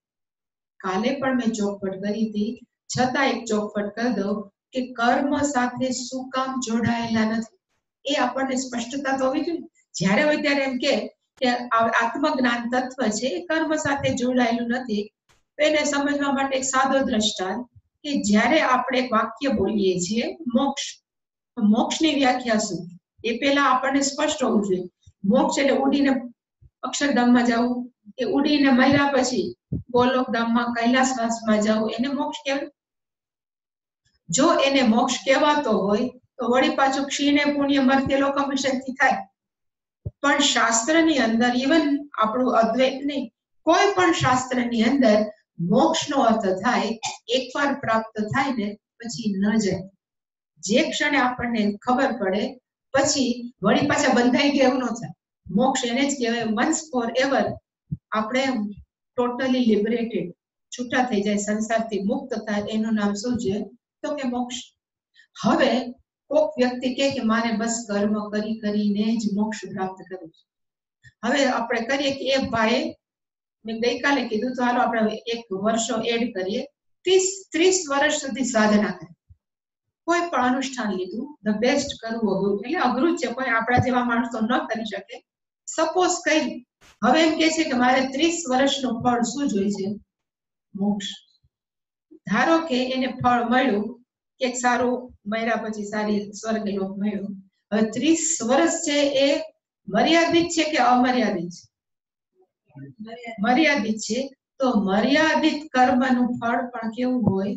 S1: કાલે પણ મેં ચોખવટ કરી હતી, છતાં એક ચોખવટ કરી દઉં કે કર્મ સાથે શું કામ જોડાયેલા નથી એ આપણને સ્પષ્ટતા તો હોવી જોઈએ. જ્યારે હોય ત્યારે એમ કે આત્મજ્ઞાન તત્વ છે એ કર્મ સાથે જોડાયેલું નથી. તો એને સમજવા માટે એક સાદો દ્રષ્ટાંત કે જ્યારે આપણે એક વાક્ય બોલીએ છીએ મોક્ષ, મોક્ષની વ્યાખ્યા શું એ પહેલા આપણને સ્પષ્ટ હોવું જોઈએ. મોક્ષ એટલે ઉડીને અક્ષરધામમાં જવું કે ઉડીને મર્યા પછી ગોલોકધામમાં કૈલાસવાસમાં જવું, એને મોક્ષ કહેવાય. જો એને મોક્ષ કહેવાતો હોય તો વળી પાછું ક્ષીણે પુણ્ય મર્ત્ય લોકમિશનથી થાય. પણ શાસ્ત્રની અંદર, ઇવન આપણું અદ્વૈત નહીં, કોઈ પણ શાસ્ત્રની અંદર મોક્ષનો અર્થ થાય એકવાર પ્રાપ્ત થાય ને પછી ન જાય. જે ક્ષણે આપણને ખબર પડે પછી વળી પાછા બંધાઈ ગયા એવું ન થાય. મોક્ષ એને જ કહેવાય વન્સ ફોર એવર આપણે ટોટલી લિબરેટેડ, છૂટા થઈ જાય, સંસારથી મુક્ત થાય, એનું નામ શું છે? તો કે મોક્ષ. હવે કોક વ્યક્તિ કે મારે બસ કર્મ કરી કરીને જ મોક્ષ પ્રાપ્ત કરવું છે. હવે આપણે કરીએ કે એ ભાઈ, મેં ગઈકાલે કીધું તો હાલો આપણે એક વર્ષો એડ કરીએ, 30 વર્ષ સુધી સાધના કરી, કોઈ પણ અનુષ્ઠાન લીધું, ધ બેસ્ટ કરવું અઘરું, એટલે અઘરું છે, કોઈ આપણા જેવા માણસો ન કરી શકે. સપોઝ કઈ હવે એમ કે છે કે મારે 30 વર્ષનું ફળ શું જોઈએ છે? મોક્ષ. ધારો કે એને ફળ મળ્યું કે સારું મર્યા પછી સારી સ્વર્ગલોક મળ્યું. હવે 30 વર્ષ છે એ મર્યાદિત છે કે અમર્યાદિત છે? મર્યાદિત છે. તો મર્યાદિત કર્મનું ફળ પણ કેવું હોય?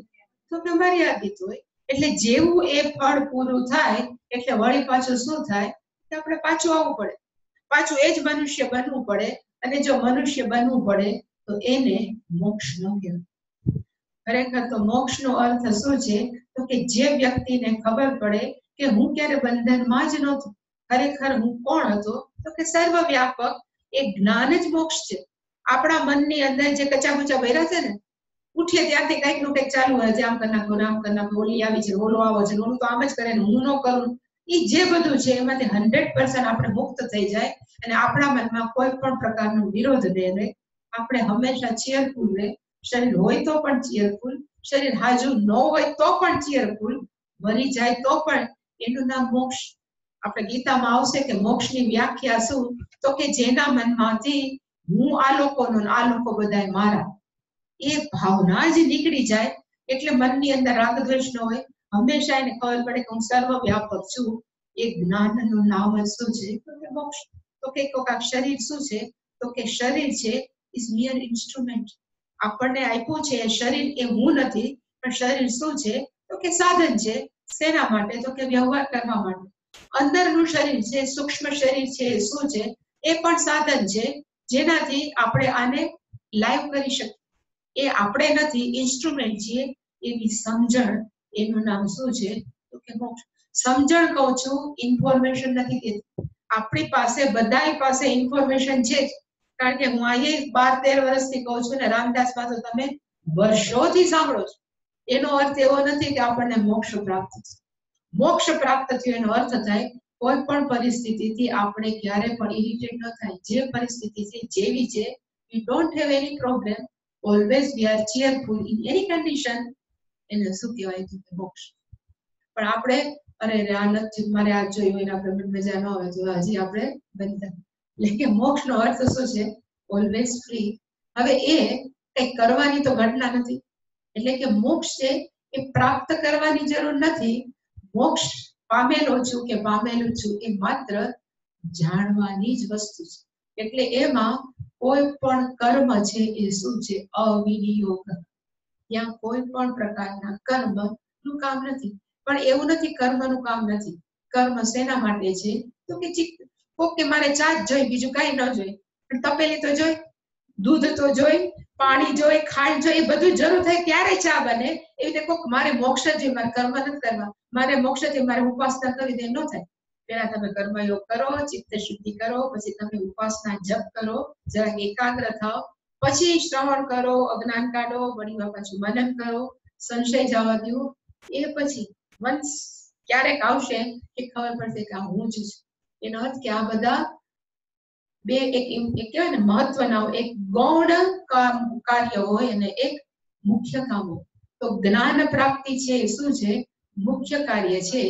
S1: તો કે મર્યાદિત હોય. એટલે જેવું એ ફળ પૂરું થાય એટલે વળી પાછું શું થાય કે આપણે પાછું આવવું પડે, પાછું એ જ મનુષ્ય બનવું પડે. અને જો મનુષ્ય બનવું પડે તો એને મોક્ષ ન કહેવાય. ખરેખર તો મોક્ષનો અર્થ શું છે? તો કે જે વ્યક્તિને ખબર પડે કે હું ક્યારે બંધનમાં જ નહોતો, ખરેખર હું કોણ હતો? તો કે સર્વવ્યાપક. એ જ્ઞાન જ મોક્ષ છે. આપણા મનની અંદર જે કચામુચા ભર્યા છે ને, ઉઠીએ ત્યારથી કંઈક નું કંઈક ચાલુ હોય છે, આમ કરી નાખો, આમ કરી નાખો, ઓલી આવી છે, ઓલો આવો છે, ઓલું તો આમ જ કરે ને હું ન કરું, એ જે બધું છે એમાંથી 100% આપણે મુક્ત થઈ જાય. અને આપણા મનમાં કોઈ પણ પ્રકારનો વિરોધ રહે. આપણે હંમેશા ચેરફુલ રહે. શરીર હોય તો પણ ચેરફુલ, શરીર હાજુ ન હોય તો પણ ચેરફુલ, મરી જાય તો પણ એનું નામ મોક્ષ. આપણે ગીતામાં આવશે કે મોક્ષની વ્યાખ્યા શું? તો કે જેના મનમાંથી હું આ લોકોનો, આ લોકો બધાય મારા, એ ભાવના જ નીકળી જાય. એટલે મનની અંદર રાગ દ્વેષ ન હોય. હંમેશા એને ખબર પડે કે હું સર્વવ્યાપક છું. એ જ્ઞાનનું નામ જ શું છે? તો કે મોક્ષ. તો કે શરીર શું છે? તો કે શરીર છે ઇઝ મિયર ઇન્સ્ટ્રુમેન્ટ. આપણને આપ્યું છે શરીર, એ હું નથી. પણ શરીર શું છે? તો કે સાધન છે. શેના માટે? તો કે વ્યવહાર કરવા માટે. અંદરનું શરીર છે, સૂક્ષ્મ શરીર છે, શું છે? એ પણ સાધન છે જેનાથી આપણે આને લાઈવ કરી શકીએ. એ આપણે નથી, ઇન્સ્ટ્રુમેન્ટ છીએ. એની સમજણ, એનું નામ શું છે? તો કે મોક્ષ. સમજણ કહું છું, ઇન્ફોર્મેશન નથી કહેતી. આપણી પાસે બધાય પાસે ઇન્ફોર્મેશન છે જ. કારણ કે હું અહીંયા 12-13 વર્ષથી કહું છું ને, રામદાસમાં તો તમે વર્ષોથી સાંભળો છો. એનો અર્થ એવો નથી કે આપણને મોક્ષ પ્રાપ્ત છે. મોક્ષ પ્રાપ્ત થયો એનો અર્થ થાય કોઈ પણ પરિસ્થિતિથી આપણે ક્યારે પણ ઇરિટેટ ન થાય. જે પરિસ્થિતિ છે જેવી છે, we don't have any problem, always we are cheerful in any condition. એને શું કહેવાય છે? મોક્ષ. પણ આપણે અરે આ નથી મારે આ જોયું એને આપણે મજા ન આવે તો હજી આપણે બનતા. એટલે કે મોક્ષનો અર્થ શું છે? Always free. હવે એ કંઈક કરવાની તો ઘટના નથી. એટલે કે મોક્ષ છે એ પ્રાપ્ત કરવાની જરૂર નથી. મોક્ષ પામેલો છું કે પામેલું છું એ માત્ર જાણવાની જ વસ્તુ છે. એટલે એમાં કોઈ પણ કર્મ છે એ શું છે? અવિનિયોગ. ત્યાં કોઈ પણ પ્રકારના કર્મનું કામ નથી. પણ એવું નથી કર્મનું કામ નથી. કર્મ શેના માટે છે? તો કે કોક કે મારે ચા જ જોઈ, બીજું કઈ ન જોઈ. પણ તપેલી તો જોઈ, દૂધ તો જોઈ, પાણી જોઈ, ખાંડ જોઈ, એ બધું જરૂર થાય ત્યારે ચા બને. એવી રીતે કોક મારે મોક્ષ જ મારે કર્મ નથી કરવા, મારે મોક્ષ જ મારે ઉપાસના કરી દે, ન થાય. પેલા તમે કર્મયોગ કરો, ચિત્ત શુદ્ધિ કરો, પછી તમે ઉપાસના જપ કરો, જરા એકાગ્ર થાઓ, પછી શ્રવણ કરો, અજ્ઞાન કાઢો, વળી પાછું મનન કરો, સંશય જવા દો. એ પછી વંશ ક્યારેક આવશે કે ખબર પડશે કે આ હું જ છું. એનો અર્થ કે આ બધા બે એક કહેવાય ને મહત્વના, એક ગૌણ કાર્ય હોય અને એક મુખ્ય કામ હોય. તો જ્ઞાન પ્રાપ્તિ છે શું છે? મુખ્ય કાર્ય છે.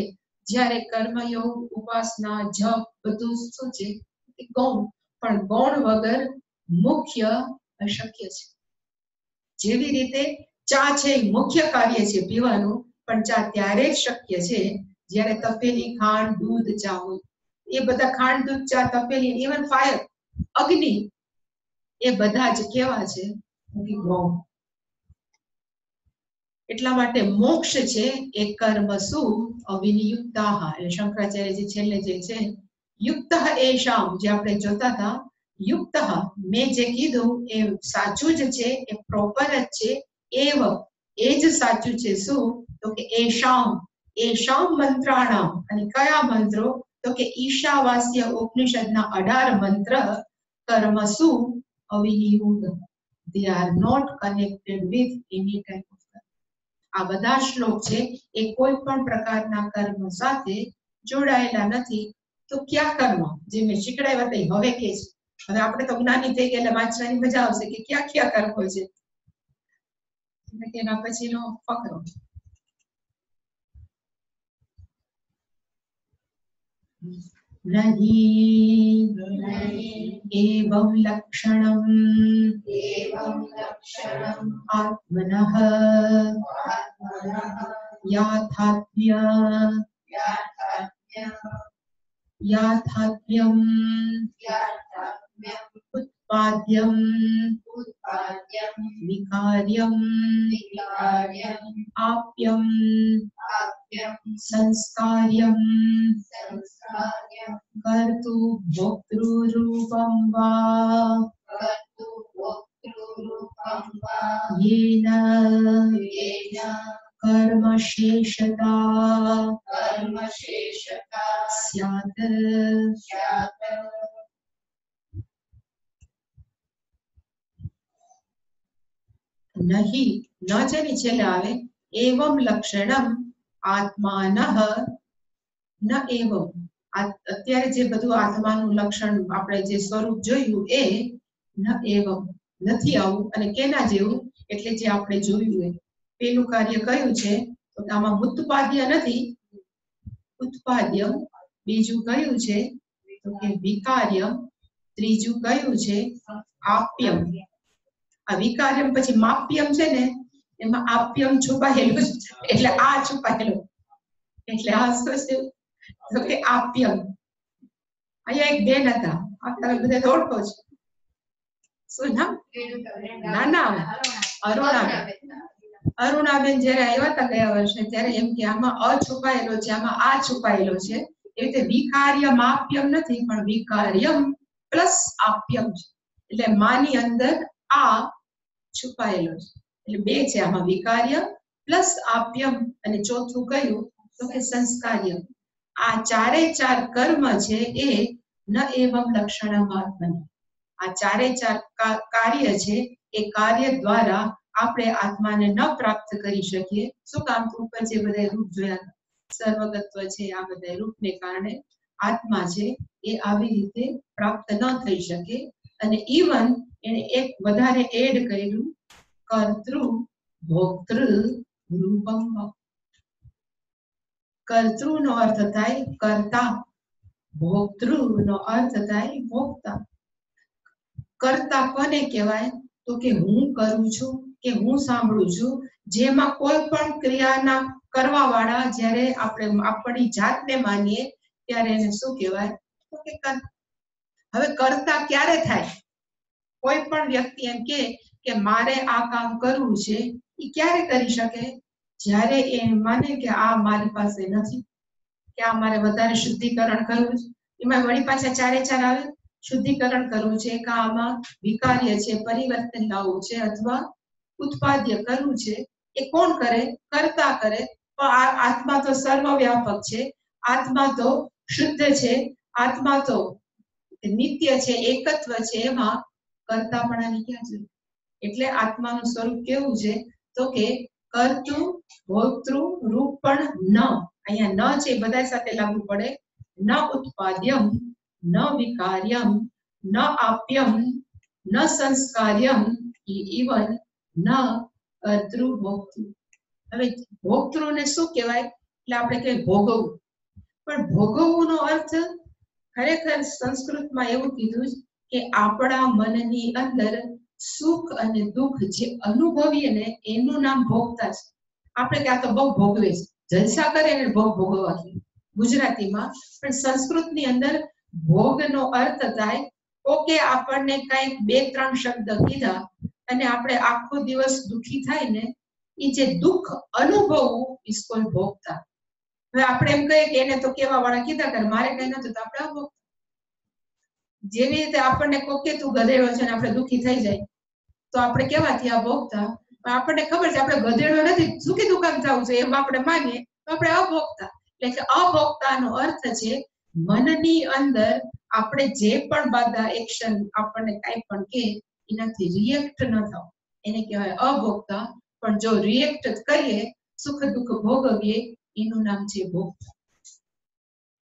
S1: જ્યારે કર્મયોગ, ઉપાસના, જપ બધું શું છે? ગૌણ. પણ ગૌણ વગર મુખ્ય અશક્ય છે. જેવી રીતે ચા છે મુખ્ય કાર્ય છે પીવાનું, પણ ચા ત્યારે જ શક્ય છે જ્યારે તપેલી, ખાંડ, દૂધ, ચા હોય. એ બધા ખાંડ, દૂધ, ચા, તપેલી, ઇવન ફાયર, અગ્નિ, એ બધા જ કેવા છે? ગૌણ. એટલા માટે મોક્ષ છે એ કર્મ શું? અવિનિયુક્તાહ. એટલે શંકરાચાર્યજી છેલ્લે જે છે યુક્ત એષામ, જે આપણે જોતા હતા, યુક્ત મેં જે કીધું એ સાચું જ છે, એ પ્રોપર જ છે. એવ એ જ સાચું છે. શું? તો કે એષામ મંત્રાણામ. અને કયા મંત્રો? તો કે ઈશાવાસ્ય ઉપનિષદના 18 મંત્ર કર્મ શું? અવિનિયુગ. They are not connected with any type of કર્મ. આ બધા શ્લોક છે એ કોઈ પણ પ્રકારના કર્મ સાથે જોડાયેલા નથી. તો ક્યાં કર્મ? જે મેં શીખડાવ્યા હતા હવે કે છે. હવે આપણે તો જ્ઞાની થઈ ગયા એટલે વાંચવાની મજા આવશે કે ક્યાં ક્યાં કર્મો છે. એના પછીનો ફકરો. નહીં એવં લક્ષણમ આત્મનઃ યાથાત્મ્યમ ઉત્પાદ્યમ વિકાર્યમ આપ્યમ સંસ્કાર્યમ કર્તુ ભોક્તૃરૂપમ વા येन कर्मशेषता स्यात्। नहीं न જેની છેલ્લે આવે એવમ લક્ષણમ આત્માનઃ ન એવમ. અત્યારે જે બધું આત્માનું લક્ષણ આપણે જે સ્વરૂપ જોયું એ ન એવમ નથી આવું. અને કેના જેવું? એટલે જે આપણે જોયું એ પેલું કાર્ય કયું છે? તો આમાં ઉત્પાદ્ય નથી, ઉત્પાદ્યમ. બીજું કયું છે? તો કે વિકાર્યમ. ત્રીજું કયું છે? આપ્યમ. આ વિકાર્યમ પછી માપ્યમ છે ને, એમાં આપ્યમ છુપાયેલું છે, એટલે આ છુપાયેલું, એટલે આ શું છે? તો કે આપ્યમ. અહીંયા એક બેન હતા, આ તમે બધા ઓળખો છો. શું નામ? ના ના, અરુણાબેન જયારે આવ્યા હતા ગયા વર્ષે, ત્યારે એમ કે આમાં અછુપાયેલો છે, આમાં આ છુપાયેલો છે. એ રીતે વિકાર્યમ આપ્યમ નથી, પણ વિકાર્યમ પ્લસ આપ્યમ છે. એટલે માની અંદર આ છુપાયેલો છે. એટલે બે છે આમાં, વિકાર્ય પ્લસ આપ્યમ. અને ચોથું કયું? તો કે સંસ્કાર્યમ. આ ચારે ચાર કર્મ છે એ ન એવમ લક્ષણમ. આ ચારે ચાર કાર્ય છે એ કાર્ય દ્વારા આપણે આત્માને ન પ્રાપ્ત કરી શકીએ. શું કામ? ઉપર જે બધા રૂપ જોયા, સર્વગત્વ છે, આ બધા રૂપને કારણે આત્મા છે એ આવી રીતે પ્રાપ્ત ન થઈ શકે. અને ઇવન એને એક વધારે એડ કર્યું, કર્તૃ ભોક્તૃ રૂપમ. કર્તૃ નો અર્થ થાય કર્તા, ભોક્તૃ નો અર્થ થાય ભોક્તા. કર્તા કોને કહેવાય? તો કે હું કરું છું કે હું સાંભળું છું, જેમાં કોઈ પણ ક્રિયાના કરવા વાળા જ્યારે આપણે આપણી જાતને માનીએ ત્યારે એને શું કહેવાય? તો કે કર્તા. હવે કર્તા ક્યારે થાય? કોઈ પણ વ્યક્તિ એમ કે મારે આ કામ કરવું છે, એ ક્યારે કરી શકે? જ્યારે એ માને કે આ મારી પાસે નથી, કે આ મારે વધારે શુદ્ધિકરણ કરવું છે. એમાં વળી પાછા ચારે ચાર આવે, શુદ્ધિકરણ કરવું છે, કે આમાં વિકાર્ય છે, પરિવર્તન લાવવું છે, અથવા ઉત્પાદ્ય કરવું છે. એ કોણ કરે? કર્તા કરે. પણ આત્મા તો સર્વવ્યાપક છે, આત્મા તો શુદ્ધ છે, આત્મા તો નિત્ય છે, એકત્વ છે. એમાં કર્તાપણાની ક્યાં જરૂર? એટલે આત્માનું સ્વરૂપ કેવું છે? તો કે કર્તૃ ભોક્તૃ રૂપણ ન. અહીંયા ન છે બધા સાથે લાગુ પડે. ન ઉત્પાદ્યમ, ન વિકાર્યમ, ન આપ્યમ, ન સંસ્કાર્યમ, ઇવન ન કર્તૃ ભોક્તૃ. હવે ભોક્તૃને શું કહેવાય? એટલે આપણે કહીએ ભોગવવું. પણ ભોગવવું નો અર્થ ખરેખર સંસ્કૃતમાં એવું કીધું કે આપણા મનની અંદર સુખ અને દુઃખ જે અનુભવીએ ને એનું નામ ભોગતા છે. આપણે ત્યાં તો બહુ ભોગવે છે, જલસા કરે ને બહુ ભોગવવા ગુજરાતીમાં. પણ સંસ્કૃતની અંદર ભોગનો અર્થ થાય ઓકે આપણને કઈક બે ત્રણ શબ્દ કીધા અને આપણે આખો દિવસ દુઃખી થાય ને, એ જે દુઃખ અનુભવવું ઇસકો ભોગતા. હવે આપણે એમ કહીએ કે એને તો કેવા વાળા કીધા કરે, મારે કઈ નતું તો આપણે અભોગતા. જેવી રીતે આપણને કોકે તું ગધેડો છે ને આપણે દુઃખી થઈ જાય તો આપણે કેવા થયા? ભોગતા. આપણને ખબર છે આપણે ગધેડો નથી, સુખી દુકાન થવું છે એમ આપણે માનીએ તો આપણે અભોગતા. એટલે કે અભોગતાનો અર્થ છે મનની અંદર આપણે જે પણ બાધા એક્શન આપણને કઈ પણ કે એનાથી રિએક્ટ ન થાવ, એને કહેવાય અભોગતા. પણ જો રિએક્ટ કરીએ, સુખ દુઃખ ભોગવીએ, એનું નામ છે ભોગતા.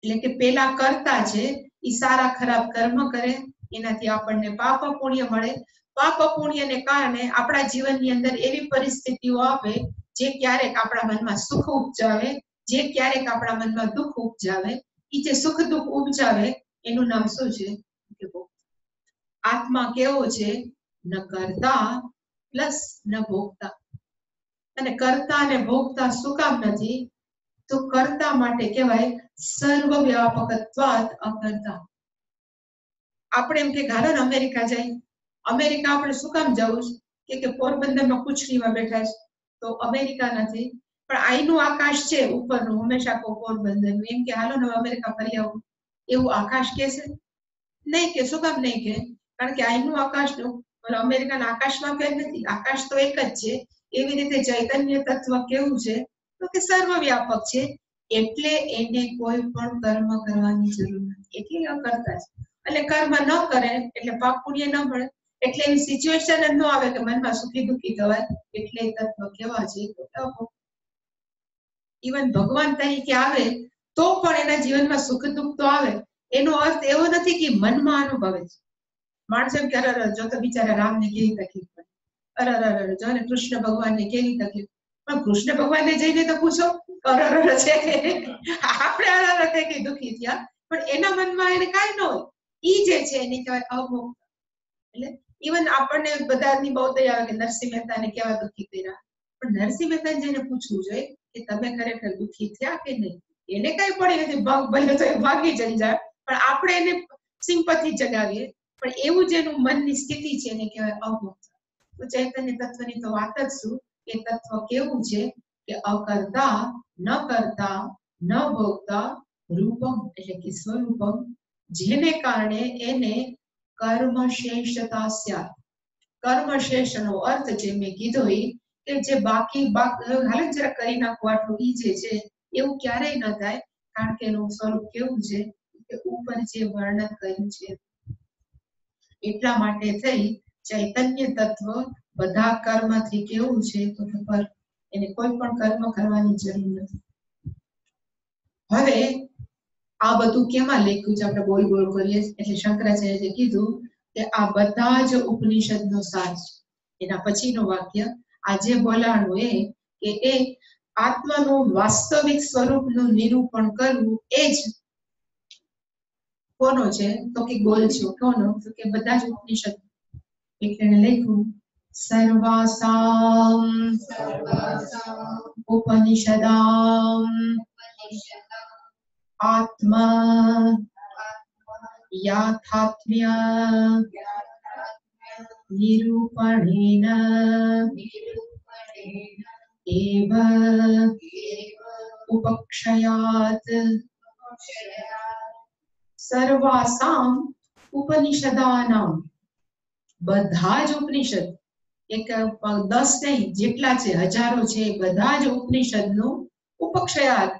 S1: એટલે કે પેલા કરતા છે એ સારા ખરાબ કર્મ કરે, એનાથી આપણને પાપ પુણ્ય મળે. પાપ પુણ્યને કારણે આપણા જીવનની અંદર એવી પરિસ્થિતિઓ આવે જે ક્યારેક આપણા મનમાં સુખ ઉપજાવે, જે ક્યારેક આપણા મનમાં દુઃખ ઉપજાવે. એ જે સુખ દુઃખ ઉપજાવે એનું નામ શું છે? આત્મા કેવો છે? ન કરતા પ્લસ ન ભોગતા. અને કરતા અને ભોગતા શું કામ નથી? તો કર્તા માટે કહેવાય સર્વવ્યાપકત્વાત અકર્તા. આપણે એમ કે હાલો ને અમેરિકા જાય, અમેરિકા આપણે શું કામ જવું છે? કે પોરબંદરમાં કુચડીમાં બેઠા છે તો અમેરિકા નથી, પણ અહીંનું આકાશ છે ઉપરનું હંમેશા પોરબંદરનું, એમ કે હાલો ને અમેરિકા ફરી આવું, એવું આકાશ કે છે? નહીં કે. શું કામ નહીં કે? કારણ કે અહીંનું આકાશનું અમેરિકાના આકાશમાં ફેર નથી, આકાશ તો એક જ છે. એવી રીતે ચૈતન્ય તત્વ કેવું છે? તો કે સર્વવ્યાપક છે. એટલે એને કોઈ પણ કર્મ કરવાની જરૂર નથી, એટલે અકર્તા છે. એટલે કર્મ ન કરે એટલે પાપ પુણ્ય ન મળે, એટલે એવી સિચ્યુએશન જ ન આવે કે મનમાં સુખી દુઃખી થવાય. એટલે તત્વ કેવા છે? ઇવન ભગવાન તરીકે આવે તો પણ એના જીવનમાં સુખ દુઃખ તો આવે. એનો અર્થ એવો નથી કે મનમાં અનુભવે છે. માણસો એમ કે અરે જો તો બિચારા રામને કેવી તકલીફ પડે, અરે જો ને કૃષ્ણ ભગવાનને કેવી તકલીફ. પણ કૃષ્ણ ભગવાનને જઈને તો પૂછો અરર છે, આપણે અરર થઈ કે દુઃખી થયા, પણ એના મનમાં એને કાંઈ ન હોય. ઈ જે છે એને કહેવાય અભોગતા. એટલે ઇવન આપણને બધાની બહુ દયા આવે કે નરસિંહ મહેતાને કેવા દુઃખી કર્યા, પણ નરસિંહ મહેતાને જઈને પૂછવું જોઈએ કે તમે ખરેખર દુઃખી થયા કે નહીં. એને કઈ પડી નથી, ભલે તો એ ભાગી જઈ જાય, પણ આપણે એને સિમ્પથી જગાવીએ. પણ એવું જેનું મનની સ્થિતિ છે એને કહેવાય અભોગતા. તો ચૈતન્ય તત્વની તો વાત જ શું? એ તત્વ કેવું છે કે અકર્તા, ન કરતા, ન ભોગતા, રૂપમ એટલે કે સ્વરૂપમ, જેને કારણે એને કર્મશેષતા સ્યાત. કર્મશેષનો અર્થ જે મેં કીધો કે જે બાકી હાલે જરા કરી નાખો આટલું ઈ જે છે એવું ક્યારેય ન થાય. કારણ કે એનું સ્વરૂપ કેવું છે કે ઉપર જે વર્ણન કર્યું છે એટલા માટે થઈ ચૈતન્ય તત્વ બધા કર્મથી કેવું છે તો પર એને કોઈ પણ કર્મ કરવાની જરૂર નથી. હવે આ બધું કેમાં લખ્યું છે? આપણે બોલ બોલ કરીએ એટલે શંકરાચાર્યએ કીધું કે આ બધા જ ઉપનિષદનો સાર છે. એના પછીનું વાક્ય આ જે બોલાણું કે એ આત્માનું વાસ્તવિક સ્વરૂપનું નિરૂપણ કરવું એ જ કોનો છે? તો કે ગોલ છે. કોનો? તો કે બધા જ ઉપનિષદ. એટલે લખ્યું સર્વાસામ ઉપનિષદામ આત્મા યાથાત્મ્ય નિરૂપણેન એવ ઉપક્ષયાત. સર્વાસામ ઉપનિષદાનામ, બધા જ ઉપનિષદ, એક 10 નહીં જેટલા છે, હજારો છે, બધા જ ઉપનિષદનું ઉપક્ષયાત,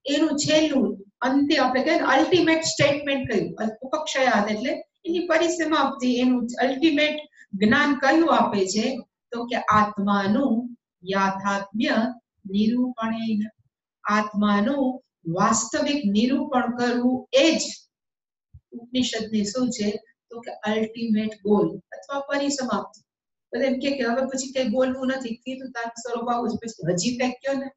S1: એનું છેલ્લું અંતે આપણે કહીએ અલ્ટિમેટ સ્ટેટમેન્ટ કહ્યું. ઉપક્ષયાત એટલે એની પરિસમાપ્તિ, એનું અલ્ટિમેટ જ્ઞાન કયું આપે છે? તો કે આત્માનું યાથાત્મ્ય નિરૂપણેન, આત્માનું વાસ્તવિક નિરૂપણ કરવું એ જ ઉપનિષદની શું છે? તો કે અલ્ટિમેટ ગોલ અથવા પરિસમાપ્તિ. બધા એમ કે હવે પછી કઈ બોલવું નથી, કીધું તારું સ્વરૂપ આવું છે, પછી હજી કઈક કયો ને,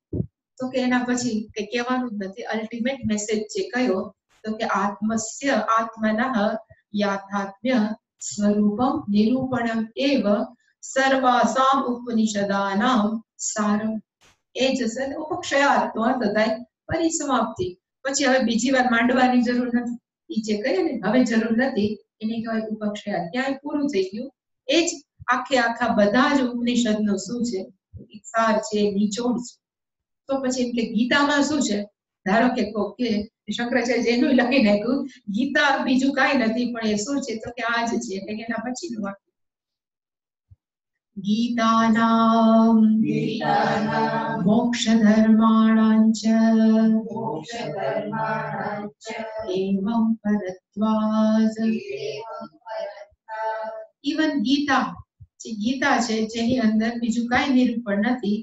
S1: તો કે એના પછી કઈ કહેવાનું જ નથી. અલ્ટિમેટ મેસેજ છે કયો? તો કે આત્મસ્ય આત્મનઃ યાથાત્મ્ય સ્વરૂપમ નિરૂપણમ એવ સર્વાસામ ઉપનિષદાનામ સારમ. એ જ ઉપક્ષયાત્નો અર્થ થાય પરિસમાપ્તિ. પછી હવે બીજી વાર માંડવાની જરૂર નથી. એ જે કહે ને હવે જરૂર નથી, એને કહેવાય ઉપક્ષયાત. ક્યાંય પૂરું થઈ ગયું. એ જ આખા બધા જ ઉપનિષદનો શું છે? સાર છે, નિચોડ છે. તો પછી એમ કે ગીતામાં શું છે? ધારો કે શંકરાચાર્ય એનું લખી નાખ્યું, ગીતા બીજું કાંઈ નથી પણ એ શું છે? તો કે આ જ છે. એટલે કે એના પછીનું વાક્ય ગીતાનામ મોક્ષ ધર્માણાંચ એવં પરત્વાદ. ઇવન ગીતા, જે ગીતા છે જેની અંદર બીજું કાંઈ નિરૂપણ નથી,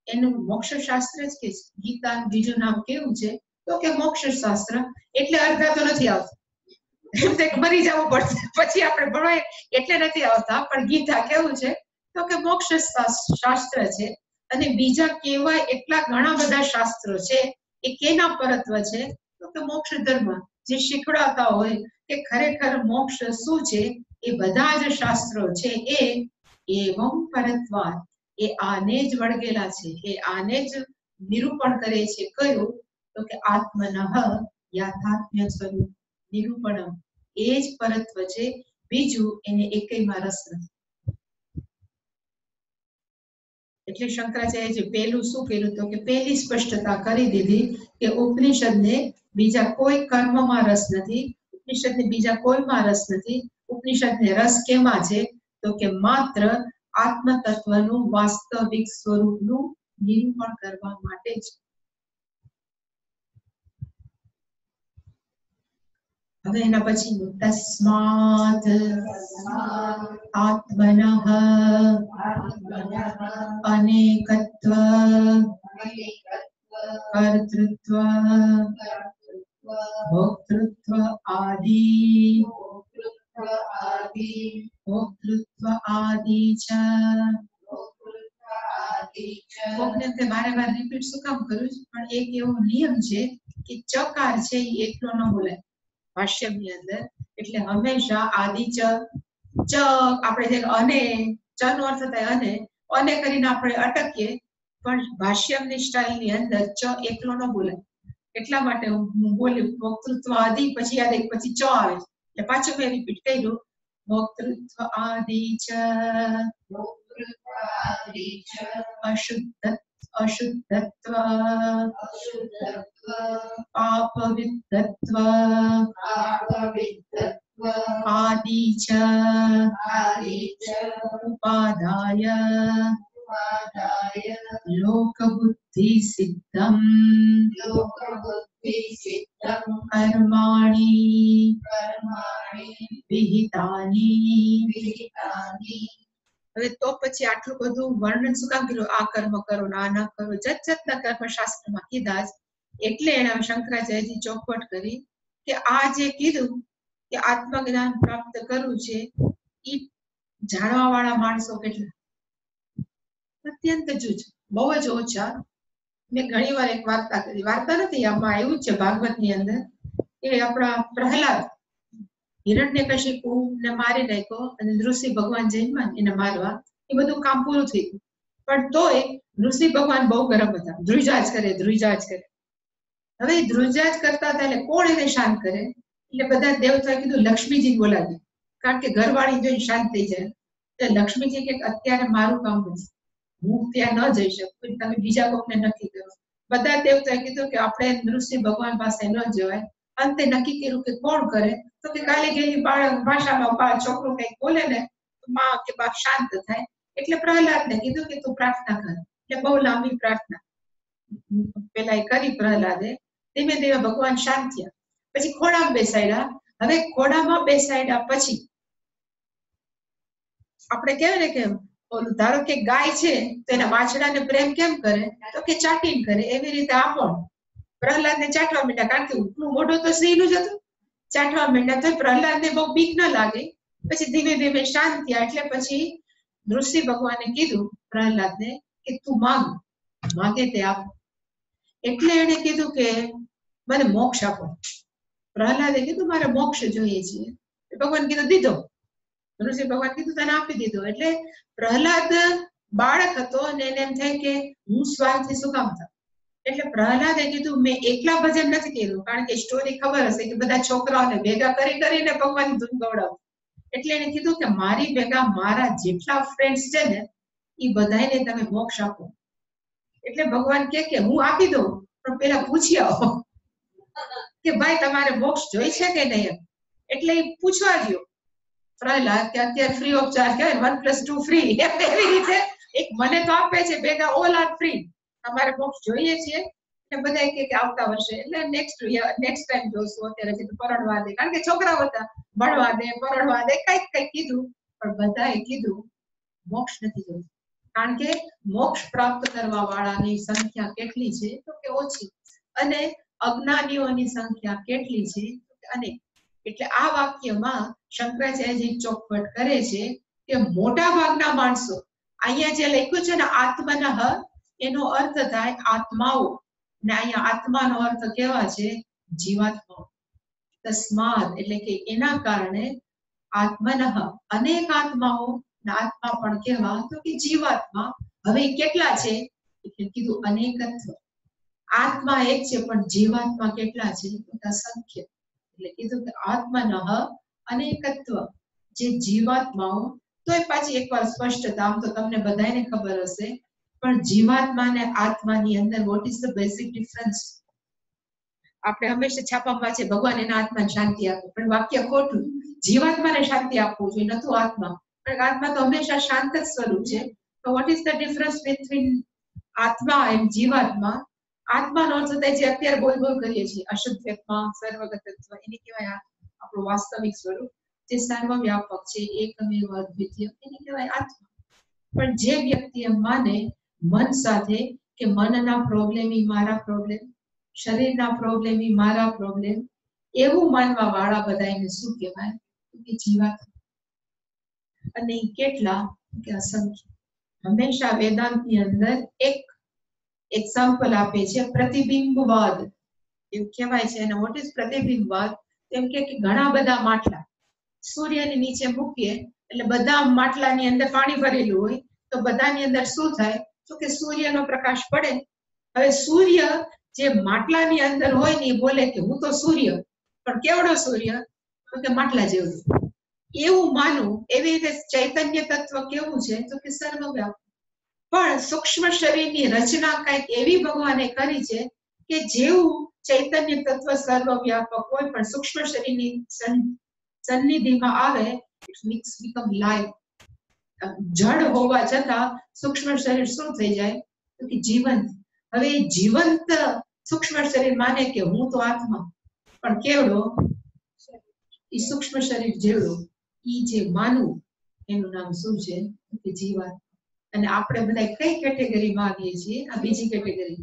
S1: એનું મોક્ષ શાસ્ત્ર જ કે છે. ગીતા બીજું નામ કેવું છે? તો કે મોક્ષ શાસ્ત્ર. એટલે અર્ધા તો નથી આવતા, મરી જવું પડશે પછી આપણે ભણાય એટલે નથી આવતા. પણ ગીતા કેવું છે? તો કે મોક્ષ શાસ્ત્ર છે. અને બીજા કેવાય એટલા ઘણા બધા શાસ્ત્રો છે, એ કેના પરત્વ છે? તો કે મોક્ષ ધર્મ, જે શીખવાડતા હોય કે ખરેખર મોક્ષ શું છે, એ બધા જ શાસ્ત્રો છે એ એવં પરત્વાદ, એ આને જ વળગેલા છે, એ આને જ નિરૂપણ કરે છે. કયું? તો કે આત્મનઃ યાથાત્મ્ય સ્વરૂપ નિરૂપણમ, એ જ પરત્વ છે. બીજું એને એકયમાં રસ નથી. એટલે શંકરાચાર્ય જે પહેલું શું કર્યું? તો કે પહેલી સ્પષ્ટતા કરી દીધી કે ઉપનિષદને બીજા કોઈ કર્મમાં રસ નથી, ઉપનિષદને બીજા કોઈમાં રસ નથી. ઉપનિષદને રસ કેમાં છે? તો કે માત્ર આત્મ તત્વનું વાસ્તવિક સ્વરૂપનું નિરૂપણ કરવા માટે જ. હવે એના પછીનું તસ્માત આત્મનઃ અનેકત્વ કર્તૃત્વ ભોક્તૃત્વ આદિ ચ. વારે વાર રિપીટ શું કામ કરું છું? પણ એક એવો નિયમ છે કે ચકાર છે એ એકલો ન બોલાય ભાષ્યની અંદર. એટલે હંમેશા આદિ ચ, આપણે અને ચ નો અર્થ થાય અને કરીને આપણે અટકીએ, પણ ભાષ્યમની સ્ટાઇલની અંદર ચ એકલો ન બોલાય. એટલા માટે હું બોલ્યું ભોક્તૃત્વ આદિ, પછી યાદ પછી ચ આવે છે, એટલે પાછું મેં રિપીટ કર્યું ભોક્તૃત્વ આદિ ચ અશુદ્ધત્વ પાપવિદ્ધત્વ આદિ ચ ઉપાદાય લોકબુદ્ધિ સિદ્ધમ કર્માણિ વિહિતાની. હવે તો પછી આટલું બધું વર્ણન શું કામ કર્યું? આ કર્મ કરો ને આ ન કરો, જાતના કર્મ શાસ્ત્રમાં કીધા જ. એટલે એને શંકરાચાર્યજી ચોખવટ કરી કે આ જે કીધું કે આત્મજ્ઞાન પ્રાપ્ત કરવું છે એ જાણવા વાળા માણસો કેટલા? અત્યંત જૂજ, બહુ જ ઓછા. મેં ઘણી વાર એક વાર્તા કરી, વાર્તા નથી, આમાં આવ્યું છે ભાગવત ની અંદર, કે આપણા પ્રહલાદ હિરણ્યકશિપુ ને મારી નાખ્યો અને ઋષિ ભગવાન જન્મ્યા એને મારવા, એ બધું કામ પૂરું થઈ ગયું. પણ તોય ઋષિ ભગવાન બહુ ગરમ હતા, ધ્રુજાજ કરે. હવે ધ્રુજાજ કરતા હતા એટલે કોણ એને શાંત કરે? એટલે બધા દેવતાએ કીધું લક્ષ્મીજી બોલાવી, કારણ કે ઘરવાળી જોઈને શાંત થઈ જાય. એટલે લક્ષ્મીજી કે અત્યારે મારું કામ નથી, હું ત્યાં ન જઈ શકું, તમે બીજા કોકને નક્કી કરો. બધા દેવતાએ કીધું કે આપણે ઋષિ ભગવાન પાસે ન જવાય. અંતે નક્કી કર્યું કે કોણ કરે? તો કે કાલે ગયેલી ભાષામાં છોકરો કઈક બોલે ને માં કે બાપ શાંત થાય. એટલે પ્રહલાદને કીધું કે તું પ્રાર્થના કર. એટલે બહુ લાંબી પ્રાર્થના પેલા કરી પ્રહલાદે. ધીમે ધીમે ભગવાન શાંત થયા. પછી ખોડામાં બેસાડ્યા. હવે ખોડામાં બેસાડ્યા પછી આપણે કહેવાય ને કે ઓલું ધારો કે ગાય છે તો એના વાછડાને પ્રેમ કેમ કરે? તો કે ચાટીને કરે. એવી રીતે આપો પ્રહલાદને ચાટવા માંડ્યા, કારણ કે ઉપલું મોઢું તો સ્ત્રીનું જ હતું. ચાટવા માંડ્યા તો પ્રહલાદને બહુ બીક ન લાગે. પછી ધીમે ધીમે શાંત થયા. એટલે પછી ઋષિ ભગવાને કીધું પ્રહલાદને કે તું માગે તે આપ. એટલે એને કીધું કે મને મોક્ષ આપો. પ્રહલાદે કીધું મારે મોક્ષ જોઈએ છે. ભગવાન કીધું દીધો. ઋષિ ભગવાન કીધું તને આપી દીધો. એટલે પ્રહલાદ બાળક હતો અને એને એમ થાય કે હું સ્વાર્થથી શું કામ થાઉં? એટલે પ્રહલાદે કીધું મેં એકલા ભજન નથી કર્યું, કારણ કે સ્ટોરી ખબર હશે કે બધા છોકરાઓને ભેગા કરીને ભગવાન ધૂન ગવડાવતા. એટલે એને કીધું કે મારી ભેગા મારા જેટલા ફ્રેન્ડ્સ છે ને એ બધાને તમે મોક્ષ આપો. એટલે ભગવાન કે હું આપી દઉં, પણ પેલા પૂછી આવો કે ભાઈ તમારે મોક્ષ જોઈ છે કે નહીં. એટલે એ પૂછવા ગયો પ્રહલાદ કે અત્યારે ફ્રી ઓફ ચાર્જ કહેવાય 1+2 ફ્રી, એવી રીતે એક મને તો આપે છે, ભેગા ઓલ આર ફ્રી. તમારે મોક્ષ જોઈએ છીએ? એટલે બધા કે આવતા વર્ષે, એટલે નેક્સ્ટ ટાઈમ જોશું, અત્યારે પરણવા દે, કારણ કે છોકરાઓ હતા, ભણવા દે પરણવા દે કઈક કીધું. પણ બધાએ કીધું મોક્ષ નથી જોયું, કારણ કે મોક્ષ પ્રાપ્ત કરવા વાળાની સંખ્યા કેટલી છે? તો કે ઓછી. અને અજ્ઞાનીઓની સંખ્યા કેટલી છે? અને એટલે આ વાક્યમાં શંકરાચાર્યજી ચોખવટ કરે છે કે મોટા ભાગના માણસો, અહીંયા જે લખ્યું છે ને આત્મનઃ, એનો અર્થ થાય આત્માઓ, ને અહીંયા આત્માનો અર્થ કેવા છે? જીવાત્માઓ. તસ્માદ એટલે કે એના કારણે આત્મનઃ અનેક આત્માઓ, આત્મા પણ કેવા? તો કે જીવાત્મા. હવે કેટલા છે? એટલે કીધું અનેકત્વ. આત્મા એક છે પણ જીવાત્મા કેટલા છે? અસંખ્ય. એટલે કીધું કે આત્મનઃ અનેકત્વ, જે જીવાત્માઓ. તો એ પાછી એકવાર સ્પષ્ટતા, આમ તો તમને બધાને ખબર હશે, પણ જીવાત્મા અને આત્માની અંદર what is the basic difference? આપણે હંમેશા છાપામાં છે ભગવાન એના આત્માને શાંતિ આપે, પણ વાક્ય ખોટું. જીવાત્માને શાંતિ આપવું જોઈએ, નતું આત્મા. કારણ કે આત્મા તો હંમેશા શાંત જ સ્વરૂપ છે. તો what is the difference between આત્મા એન્ડ જીવાત્મા? આત્માનો અર્થ થાય જે અત્યારે બોલ કરીએ છીએ, અશુદ્ધત્મા, સર્વગતત્વ, એને કહેવાય આપણું વાસ્તવિક સ્વરૂપ, જે સર્વવ્યાપક છે, એકમેવ અદ્વિતીય, એને કહેવાય આત્મા. પણ જે વ્યક્તિ એમ માને મન સાથે કે મનના પ્રોબ્લેમ ઈ મારા પ્રોબ્લેમ, શરીરના પ્રોબ્લેમ ઈ મારા પ્રોબ્લેમ, એવું માનવા વાળા બધા એને શું કહેવાય? કે જીવાત્મા. અને કેટલા? કે અસંખ્ય. હંમેશા વેદાંતની અંદર એક એક્ઝામ્પલ આપે છે, પ્રતિબિંબવાદ એવું કહેવાય છે. અને વોટ ઇઝ પ્રતિબિંબવાદ? એમ કે ઘણા બધા માટલા સૂર્યની નીચે મૂકીએ એટલે બધા માટલાની અંદર પાણી ભરેલું હોય, તો બધાની અંદર શું થાય? તો કે સૂર્યનો પ્રકાશ પડે. હવે સૂર્ય જે માટલાની અંદર હોય ને એ બોલે કે હું તો સૂર્ય, પણ કેવડો સૂર્ય? તો કે માટલા જેવડું. એવું માનવું. એવી રીતે ચૈતન્ય તત્વ કેવું છે? તો કે સર્વવ્યાપક. પણ સૂક્ષ્મ શરીરની રચના કઈક એવી ભગવાને કરી છે કે જેવું ચૈતન્ય તત્વ સર્વવ્યાપક હોય, પણ સૂક્ષ્મ શરીરની સન્નિધિમાં આવે, ઇટ મેક્સ બીકમ લાઈવ. જડ હોવા છતાં સૂક્ષ્મ શરીર શું થઈ જાય? તો કે જીવંત. હવે જીવંત સૂક્ષ્મ શરીર માને કે હું તો આત્મા, પણ કેવડો? એ સૂક્ષ્મ શરીર જેવડો. ઈ જે માનવું એનું નામ શું છે? કે જીવાત્મા. અને આપણે બધા કઈ કેટેગરીમાં આવીએ છીએ? આ બીજી કેટેગરી.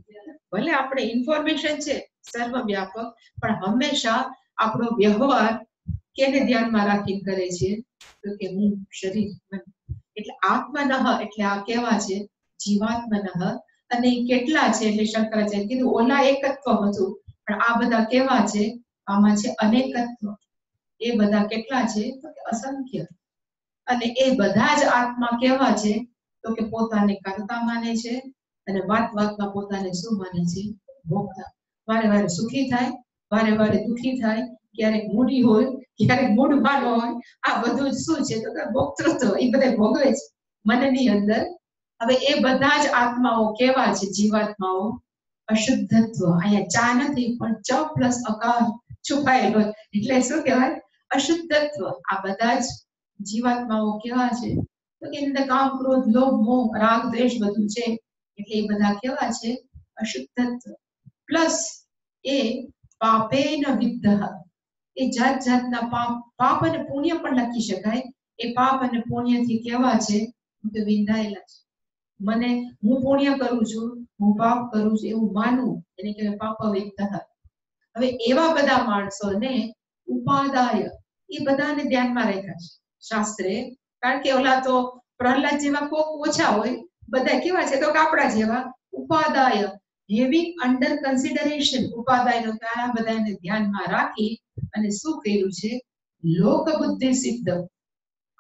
S1: ભલે આપણે ઇન્ફોર્મેશન છે સર્વવ્યાપક, પણ હંમેશા આપણો વ્યવહાર કેને ધ્યાનમાં રાખીને કરે છે? તો કે હું શરીર મન. એટલે આત્મનઃ એટલે આ કેવા છે? જીવાત્મનઃ. અને કેટલા છે? એટલે શંકરાચાર્ય કીધું ઓલા એકત્વ હતું, પણ આ બધા કેવા છે? આમાં છે અનેકત્વ. એ બધા કેટલા છે? તો કે અસંખ્ય. અને એ બધા જ આત્મા કેવા છે? તો કે પોતાને કર્તા માને છે અને વાત વાતમાં પોતાને શું માને છે? ભોગતા. વારે વારે સુખી થાય, વારે વારે દુખી થાય, ક્યારેક મૂડી હોય, ક્યારેક મૂડમાં ન હોય. આ બધું જ શું છે? તો કે ભોગતૃત્વ. એ બધા ભોગવે છે મનની અંદર. હવે એ બધા જ આત્માઓ કેવા છે? જીવાત્માઓ અશુદ્ધત્વ. અહીંયા ચા નથી, પણ ચ પ્લસ અકાર છુપાયેલો, એટલે શું કહેવાય? અશુદ્ધત્વ. આ બધા જ જીવાત્માઓ કેવા છે? તો કે અંદર કામ, ક્રોધ, લોભ, મોહ, રાગ, દ્વેષ બધું છે. એટલે એ બધા કેવા છે? અશુદ્ધત્વ. પ્લસ એ પાપેન વિદ્ધ. એ જાત જાતના પાપ અને પુણ્ય પણ લખી શકાય. એ પાપ અને પુણ્યથી કેવા છે? કે વિંધાયેલા છે. મને હું પુણ્ય કરું છું, હું પાપ કરું છું એવું માનવું, એને કહેવાય પાપ વિદ્ધ. હવે એવા બધા માણસોને ઉપાદાય, એ બધાને ધ્યાનમાં રાખ્યા છે શાસ્ત્રે. કારણ કે ઓલા તો પ્રહલાદ જેવા કોક ઓછા હોય, બધા કેવા છે? તો આપણા જેવા ઉપાદાય, હેવિંગ અંડર કન્સિડરેશન. ઉપાદાયનો આ બધાને ધ્યાનમાં રાખી અને શું કર્યું છે? લોક બુદ્ધિ સિદ્ધ.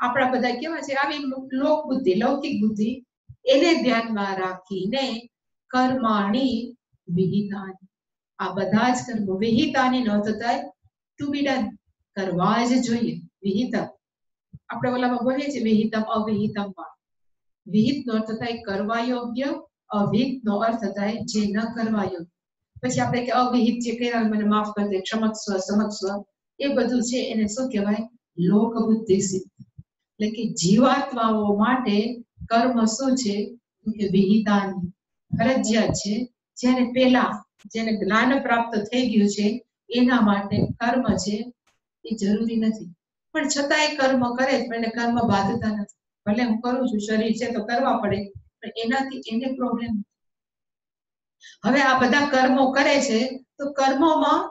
S1: આપણા બધા કેવા છે? આવી લોક બુદ્ધિ, લૌકિક બુદ્ધિ, એને ધ્યાનમાં રાખીને કર્માણી વિહિતાની. આ બધા જ કર્મો વિહિતાની ન થતા ટુ બી ડન, કરવા જ જોઈએ. વિહિતમ આપણે ઓલામાં બોલીએ છીએ વિહિતમ અવિહિતમ. વિહિત નો અર્થ થાય કરવા યોગ્ય, અવિહિત નો અર્થ થાય જે ન કરવા યોગ્ય. પછી આપણે કે અવિહિત જે કર્યા મને માફ કરી દે, ક્ષમસ્વ, સમસ્વ, એ બધું છે એને શું કહેવાય? લોક બુદ્ધિ સિદ્ધ. એટલે કે જીવાત્માઓ માટે કર્મ શું છે? કે વિહિતાની, ફરજિયાત છે. જેને પેલા જેને જ્ઞાન પ્રાપ્ત થઈ ગયું છે એના માટે કર્મ છે એ જરૂરી નથી, પણ છતાંય કર્મ કરે પણ એને કર્મ બાંધતા નથી. ભલે હું કરું છું, શરીર છે તો કરવા પડે, પણ એનાથી એને પ્રોબ્લેમ. હવે આ બધા કર્મો કરે છે તો કર્મોમાં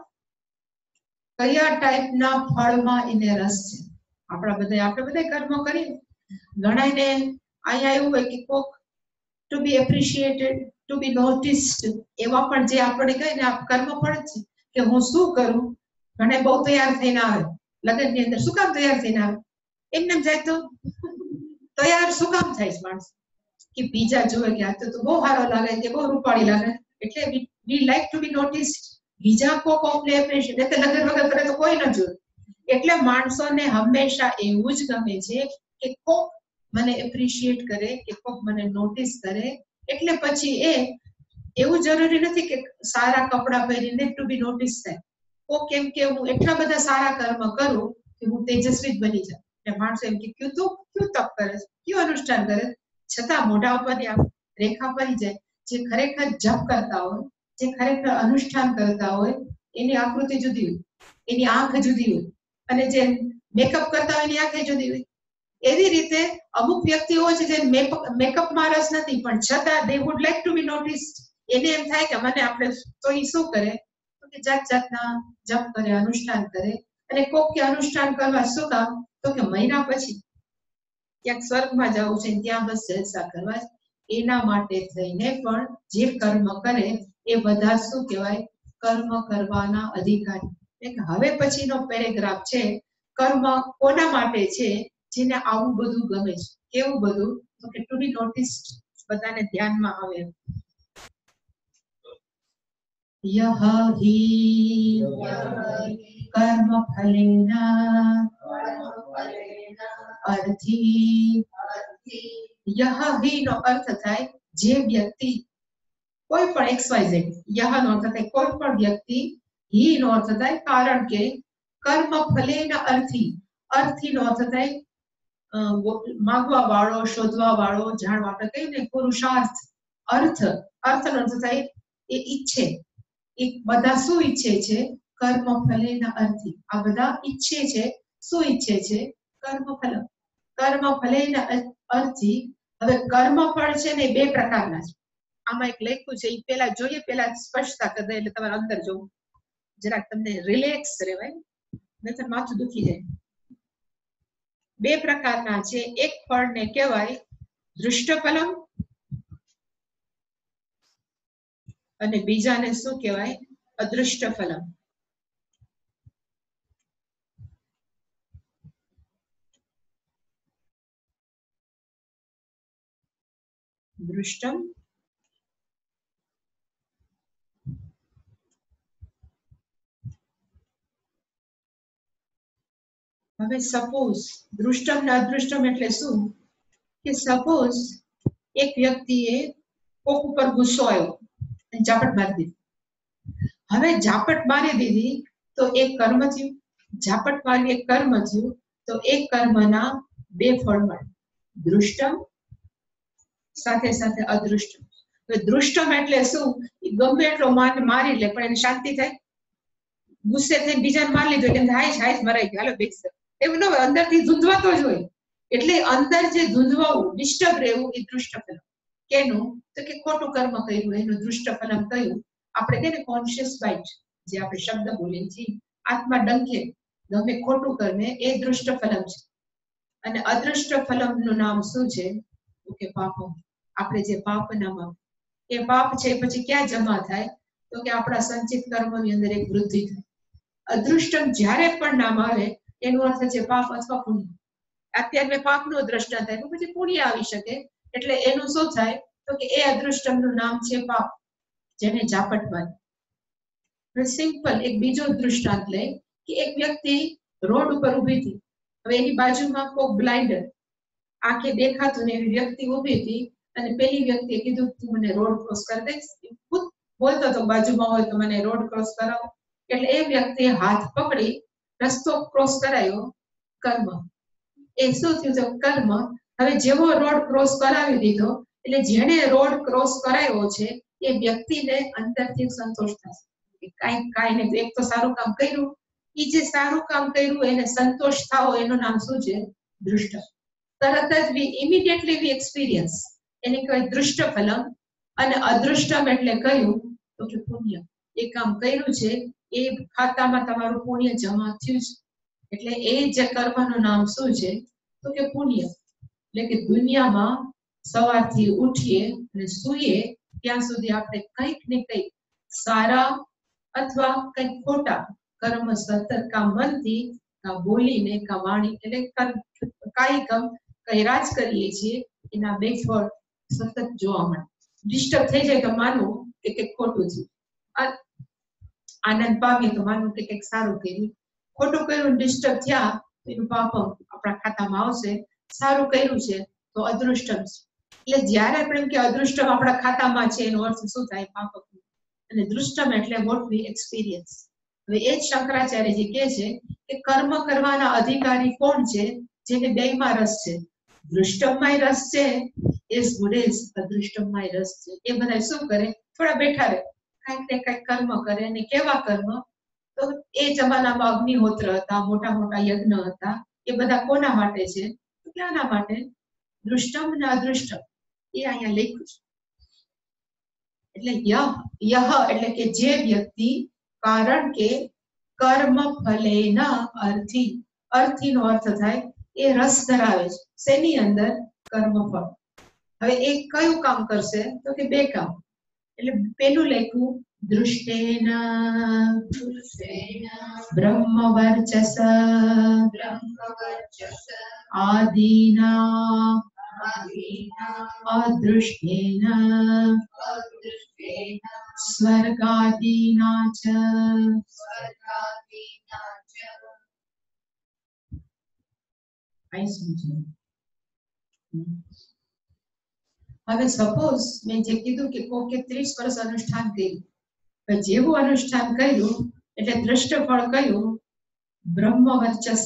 S1: કયા ટાઈપના ફળમાં એને રસ છે? આપણે બધા કર્મો કરીએ. ઘણાને અહીંયા એવું હોય કે કોક two B appreciated, two be noticed, એવા પણ જે આપણે કહીએ ને આ કર્મ ફળ છે કે હું શું કરું. ઘણા બહુ તૈયાર થઈને આવે લગ્નની અંદર. શું કામ તૈયાર થઈને આવે? એમને જાય તો તૈયાર શું કામ થાય છે માણસ? કે બીજા જોવે કે આ તો બહુ સારો લાગે, કે બહુ રૂપાળી લાગે, એટલે we like to be noticed. બીજા કોકને એપ્રિશિએટ, એટલે લગ્ન વગર કરે તો કોઈ ન જોવે. એટલે માણસોને હંમેશા એવું જ ગમે છે કે કોક મને એપ્રિશિએટ કરે, કે કોક મને નોટિસ કરે. એટલે પછી એ એવું જરૂરી નથી કે સારા કપડા પહેરીને ટુ બી નોટિસ થાય. કોક એમ કે હું એટલા બધા સારા કર્મ કરું કે હું તેજસ્વી જ બની જાઉં. એટલે માણસો એમ કે ક્યું તપ કરે છે, ક્યું અનુષ્ઠાન કરે, છતાં મોઢા ઉપરની આ રેખા પડી જાય. જે ખરેખર જપ કરતા હોય, જે ખરેખર અનુષ્ઠાન કરતા હોય, એની આકૃતિ જુદી હોય, એની આંખ જુદી હોય, અને જે મેકઅપ કરતા હોય એની આંખ જુદી હોય. એવી રીતે અમુક વ્યક્તિઓ છે જે મેકઅપમાં રસ નથી, પણ છતાં they would like to be noticed. એને એમ થાય કે મને આપણે, તો એ શું કરે? તો કે જાત જાતના જપ કરે, અનુષ્ઠાન કરે. અને કોક કે અનુષ્ઠાન કરવા શું કામ? તો કે મહિના પછી ક્યાંક સ્વર્ગમાં જવું છે, ત્યાં બસ જલસા કરવા. એના માટે થઈને પણ જે કર્મ કરે એ બધા શું કહેવાય? કર્મ કરવાના અધિકારી. હવે પછીનો પેરેગ્રાફ છે, કર્મ કોના માટે છે? જેને આવું બધું ગમે છે. કેવું બધું? તો કે ટુ બી નોટિસ્ડ, બધાને ધ્યાનમાં આવે. યહ હિ કર્મ ફલેના અર્થી. યહ હિ નો અર્થ થાય જે વ્યક્તિ, કોઈ પણ XYZ. યહ નો અર્થ થાય કોઈ પણ વ્યક્તિ, હિ નો અર્થ થાય કારણ કે, કર્મ ફલેના અર્થી. અર્થી નો અર્થ થાય માગવા વાળો, શોધવા વાળો, જાણવા. આપણે કહીએ ને પુરુષાર્થ. અર્થ નો અર્થ થાય એ ઈચ્છે. એ બધા શું ઈચ્છે છે? કર્મ ફલેના અર્થી. આ બધા ઈચ્છે છે. શું ઈચ્છે છે? કર્મ ફલ. કર્મ ફલેના અર્થી. હવે કર્મ ફળ છે ને બે પ્રકારના છે. આમાં એક લખ્યું છે, એ પેલા જોઈએ, પેલા સ્પષ્ટતા કરી દે એટલે તમારે અંદર જવું જરાક તમને રિલેક્સ રહેવાય. નહીતર માથું દુખી જાય. બે પ્રકારના છે. એક ફળને કહેવાય દૃષ્ટફલમ અને બીજાને શું કહેવાય? અદૃષ્ટફલમ. દૃષ્ટમ હવે સપોઝ દૃષ્ટમ ને અદૃષ્ટમ એટલે શું કે સપોઝ એક વ્યક્તિએ કોક ઉપર ગુસ્સો આવ્યો અને ઝાપટ મારી દીધી. હવે ઝાપટ મારી દીધી તો એક કર્મ થયું. ઝાપટ મારી એક કર્મ થયું તો એક કર્મના બે ફળ મળે, દૃષ્ટમ સાથે સાથે અદૃષ્ટમ. દૃષ્ટમ એટલે શું? ગમે એટલો મારી લે પણ એને શાંતિ થાય. ગુસ્સે થઈને બીજાને મારી લીધો એટલે હાય મરાઈ ગયો, હાલો બેસ. એવું ન હોય, અંદરથી ધૂંધવાતો જ હોય. એટલે અંદર જે ધૂંધવાવું, ડિસ્ટર્બ રહેવું એ દૃષ્ટફલમ. કેનું? તો કે ખોટું કર્મ કર્યું એનું દૃષ્ટફલમ કયું? આપણે કહીએ ને કોન્શિયસ બાઇટ, જે આપણે શબ્દ બોલીએ છીએ, આત્મા ડંકે ગમે ખોટું કર્મે એ દૃષ્ટફલમ છે. અને અદૃષ્ટફલમ નું નામ શું છે? તો કે પાપમ. આપણે જે પાપ નામ એ પાપ છે પછી ક્યાં જમા થાય? તો કે આપણા સંચિત કર્મોની અંદર એક વૃદ્ધિ થાય. અદૃષ્ટમ જ્યારે પણ નામ આવે એનો અર્થ છે પાપ અથવા પુણ્ય. અત્યારે મેં પાપનું દ્રષ્ટાંત આપ્યું, પછી પુણ્ય આવી શકે. એટલે એનું શું થાય? તો કે એ અદૃષ્ટમ નું નામ છે પાપ, જેને ઝાપટ મારી. સિમ્પલ એક બીજો દૃષ્ટાંત લે કે એક વ્યક્તિ રોડ ઉપર ઊભી હતી. હવે એની બાજુમાં કોક બ્લાઇન્ડર, આંખે દેખાતું ને એવી વ્યક્તિ ઊભી હતી અને પેલી વ્યક્તિએ કીધું તું મને રોડ ક્રોસ કરી દઈશ. ખુદ બોલતો તો બાજુમાં હોય તો મને રોડ ક્રોસ કરાવો. એટલે એ વ્યક્તિએ હાથ પકડી રસ્તો ક્રોસ કરાયો. કર્મ એ શું થયું? તો કર્મ. હવે જેવો રોડ ક્રોસ કરાવી દીધો એટલે જેને રોડ ક્રોસ કરાયો છે એ વ્યક્તિને અંદરથી સંતોષ થશે. કાંઈ નહીં, એક તો સારું કામ કર્યું. એ જે સારું કામ કર્યું એને સંતોષ થાવો એનું નામ શું છે? દૃષ્ટ. તરત જ ઇમિડિયેટલી વી એક્સપિરિયન્સ, એને કહેવાય દૃષ્ટફલમ. અને અદૃષ્ટમ એટલે કયું? તો કે પુણ્ય. એ કામ કર્યું છે એ ખાતામાં તમારું પુણ્ય જમા થયું છે. એટલે એ જે કર્મનું નામ શું છે? તો કે પુણ્ય. એટલે કે દુનિયામાં સવારથી ઉઠીએ અને સૂઈએ ત્યાં સુધી આપણે કંઈક ને કંઈક સારા અથવા કંઈક ખોટા કર્મ સતત કા મનથી કા બોલીને કા વાણી એટલે કાંઈ કર્યા જ કરીએ છીએ. એના બે ફળ સતત જોવા મળે. ડિસ્ટર્બ થઈ જાય તો માનવું કે કંઈક ખોટું છે, આનંદ પામીએ તો માનવું કે કંઈક સારું કર્યું. ખોટું કર્યું ડિસ્ટર્બ થયા તો એનું પાપમ આપણા ખાતામાં આવશે. સારું કર્યું છે તો અદૃષ્ટમ છે. એટલે જયારે આપણે એમ કે અદૃષ્ટમ આપણા ખાતામાં છે એનો અર્થ શું થાય? પાપમ. અને દૃષ્ટમ એટલે વોટ વી એક્સપિરિયન્સ. હવે એ જ શંકરાચાર્યજી કહે છે કે કર્મ કરવાના અધિકારી કોણ છે? જેને બેયમાં રસ છે. દૃષ્ટમમાંય રસ છે એઝ ગુડ એઝ અદૃષ્ટમમાંય રસ છે. એ બધા શું કરે? થોડા બેઠા રહે, કાંઈક ને કાંઈક કર્મ કરે. અને કેવા કર્મ? તો એ જમાનામાં અગ્નિહોત્ર હતા, મોટા મોટા યજ્ઞ હતા. એ બધા કોના માટે છે? તો ક્યાંના માટે? દૃષ્ટમ અને અદૃષ્ટમ. એ અહીંયા લખ્યું છે. એટલે યહ એટલે કે જે વ્યક્તિ, કારણ કે કર્મ ફલેના અર્થી, અર્થીનો અર્થ થાય એ રસ ધરાવે છે. શેની અંદર? કર્મફળ. હવે એ કયું કામ કરશે? તો કે બે કામ. એટલે પેલું લખ્યું દૃષ્ટેન બ્રહ્મવર્ચસ આદિના અદૃષ્ટેન સ્વર્ગાદિના ચ. હવે સપોઝ મેં જે કીધું કે કોકે 30 વર્ષ અનુષ્ઠાન કર્યું, જેવું અનુષ્ઠાન કર્યું એટલે દ્રષ્ટફળ કયું? બ્રહ્મવર્ચસ.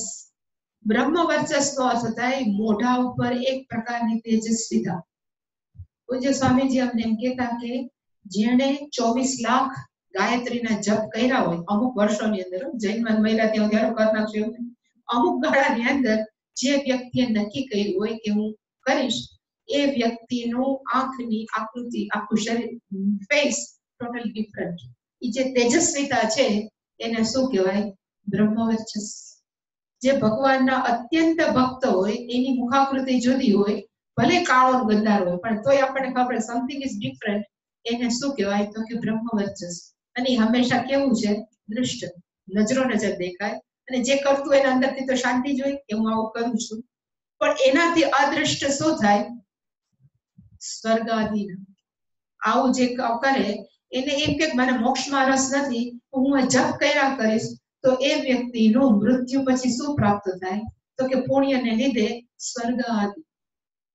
S1: બ્રહ્મવર્ચસ નો અર્થ થાય મોઢા ઉપર એક પ્રકારની તેજસ્વીતા. પૂજ્ય સ્વામીજી અમને એમ કહેતા કે જેણે 24 લાખ ગાયત્રીના જપ કર્યા હોય અમુક વર્ષોની અંદર, જૈનમાં મહિલા ત્યાં ત્યારે કરનાર છે, અમુક ગાળાની અંદર જે વ્યક્તિએ નક્કી કર્યું હોય કે હું કરીશ, એ વ્યક્તિનું આંખની આકૃતિ, આખું શરીર, ફેસ ટોટલ ડિફરન્ટ. એ જે તેજસ્વીતા છે એને શું કહેવાય? બ્રહ્મવર્ચસ. જે ભગવાનના અત્યંત ભક્ત હોય એની મુખાકૃતિ જુદી હોય, ભલે કાળો ગંધાર હોય પણ તોય આપણને ખબર સમથિંગ ઇઝ ડિફરન્ટ. એને શું કહેવાય તો કે બ્રહ્મવર્ચસ. અને હંમેશા કેવું છે? દૃષ્ટ, નજરો નજર દેખાય. અને જે કરતું એના અંદરથી તો શાંતિ જ હોય કે હું આવું કરું છું, પણ એનાથી અદૃષ્ટ શું થાય? સ્વર્ગ આદિ. આવું જે કરે એને એમ કે મને મોક્ષમાં રસ નથી, હું જપ કર્યા કરીશ, તો એ વ્યક્તિનું મૃત્યુ પછી શું પ્રાપ્ત થાય તો કે પુણ્યને લીધે સ્વર્ગ આદિ.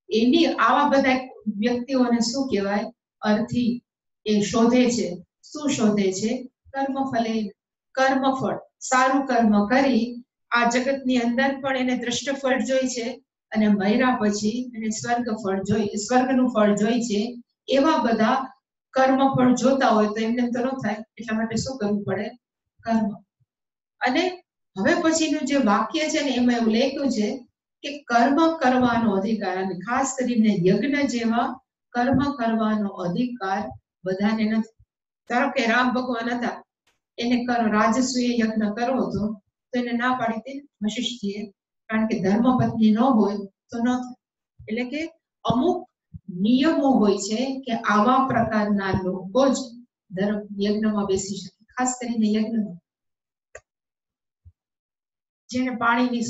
S1: એની આવા બધા વ્યક્તિઓને શું કહેવાય? અર્થી. એ શોધે છે. શું શોધે છે? કર્મફલે. કર્મફળ. સારું કર્મ કરી આ જગતની અંદર પણ એને દ્રષ્ટ ફળ જોઈ છે, અને મર્યા પછી એને સ્વર્ગનું ફળ જોઈ છે. એવા બધા કર્મ ફળ જોતા હોય તો એમને તો ન થાય, એટલા માટે શું કરવું પડે? કર્મ. અને હવે પછીનું જે વાક્ય છે ને એમાં એવું લખ્યું છે કે કર્મ કરવાનો અધિકાર, અને ખાસ કરીને યજ્ઞ જેવા કર્મ કરવાનો અધિકાર બધાને નથી. ધારો કે રામ ભગવાન હતા, એને રાજસૂય યજ્ઞ કરવો હતો તો એને ના પાડી હતી વશિષ્ઠીએ, કારણ કે ધર્મપત્ની ન હોય તો ન થાય. એટલે કે અમુક નિયમો હોય છે કે આવા પ્રકારના લોકો જ યજ્ઞમાં બેસી શકે. ખાસ કરીને યજ્ઞમાં જેને પાણીની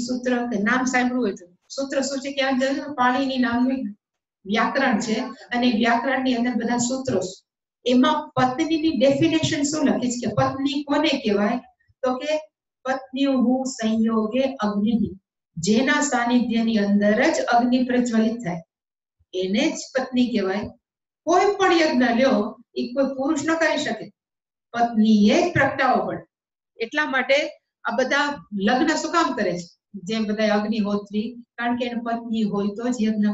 S1: સૂત્ર કે નામ સાંભળ્યું હોય તો સૂત્ર શું છે? ક્યાં પાણીની નામનું વ્યાકરણ છે, અને વ્યાકરણની અંદર બધા સૂત્રો છે. એમાં પત્નીની ડેફિનેશન શું લખી છે કે પત્ની કોને કહેવાય તો કે પત્ન્યુઃ સંયોગે અગ્નિ. જેના સાનિધ્યની અંદર જ અગ્નિ પ્રજ્વલિત થાય એને જ પત્ની કહેવાય. કોઈ પણ યજ્ઞ લ્યો એ કોઈ પુરુષ ન કરી શકે, પત્નીએ જ પ્રગટાવવો પડે. એટલા માટે આ બધા લગ્ન શું કામ કરે છે? જેમ બધા અગ્નિહોત્રી, કારણ કે એની પત્ની હોય તો જ યજ્ઞ.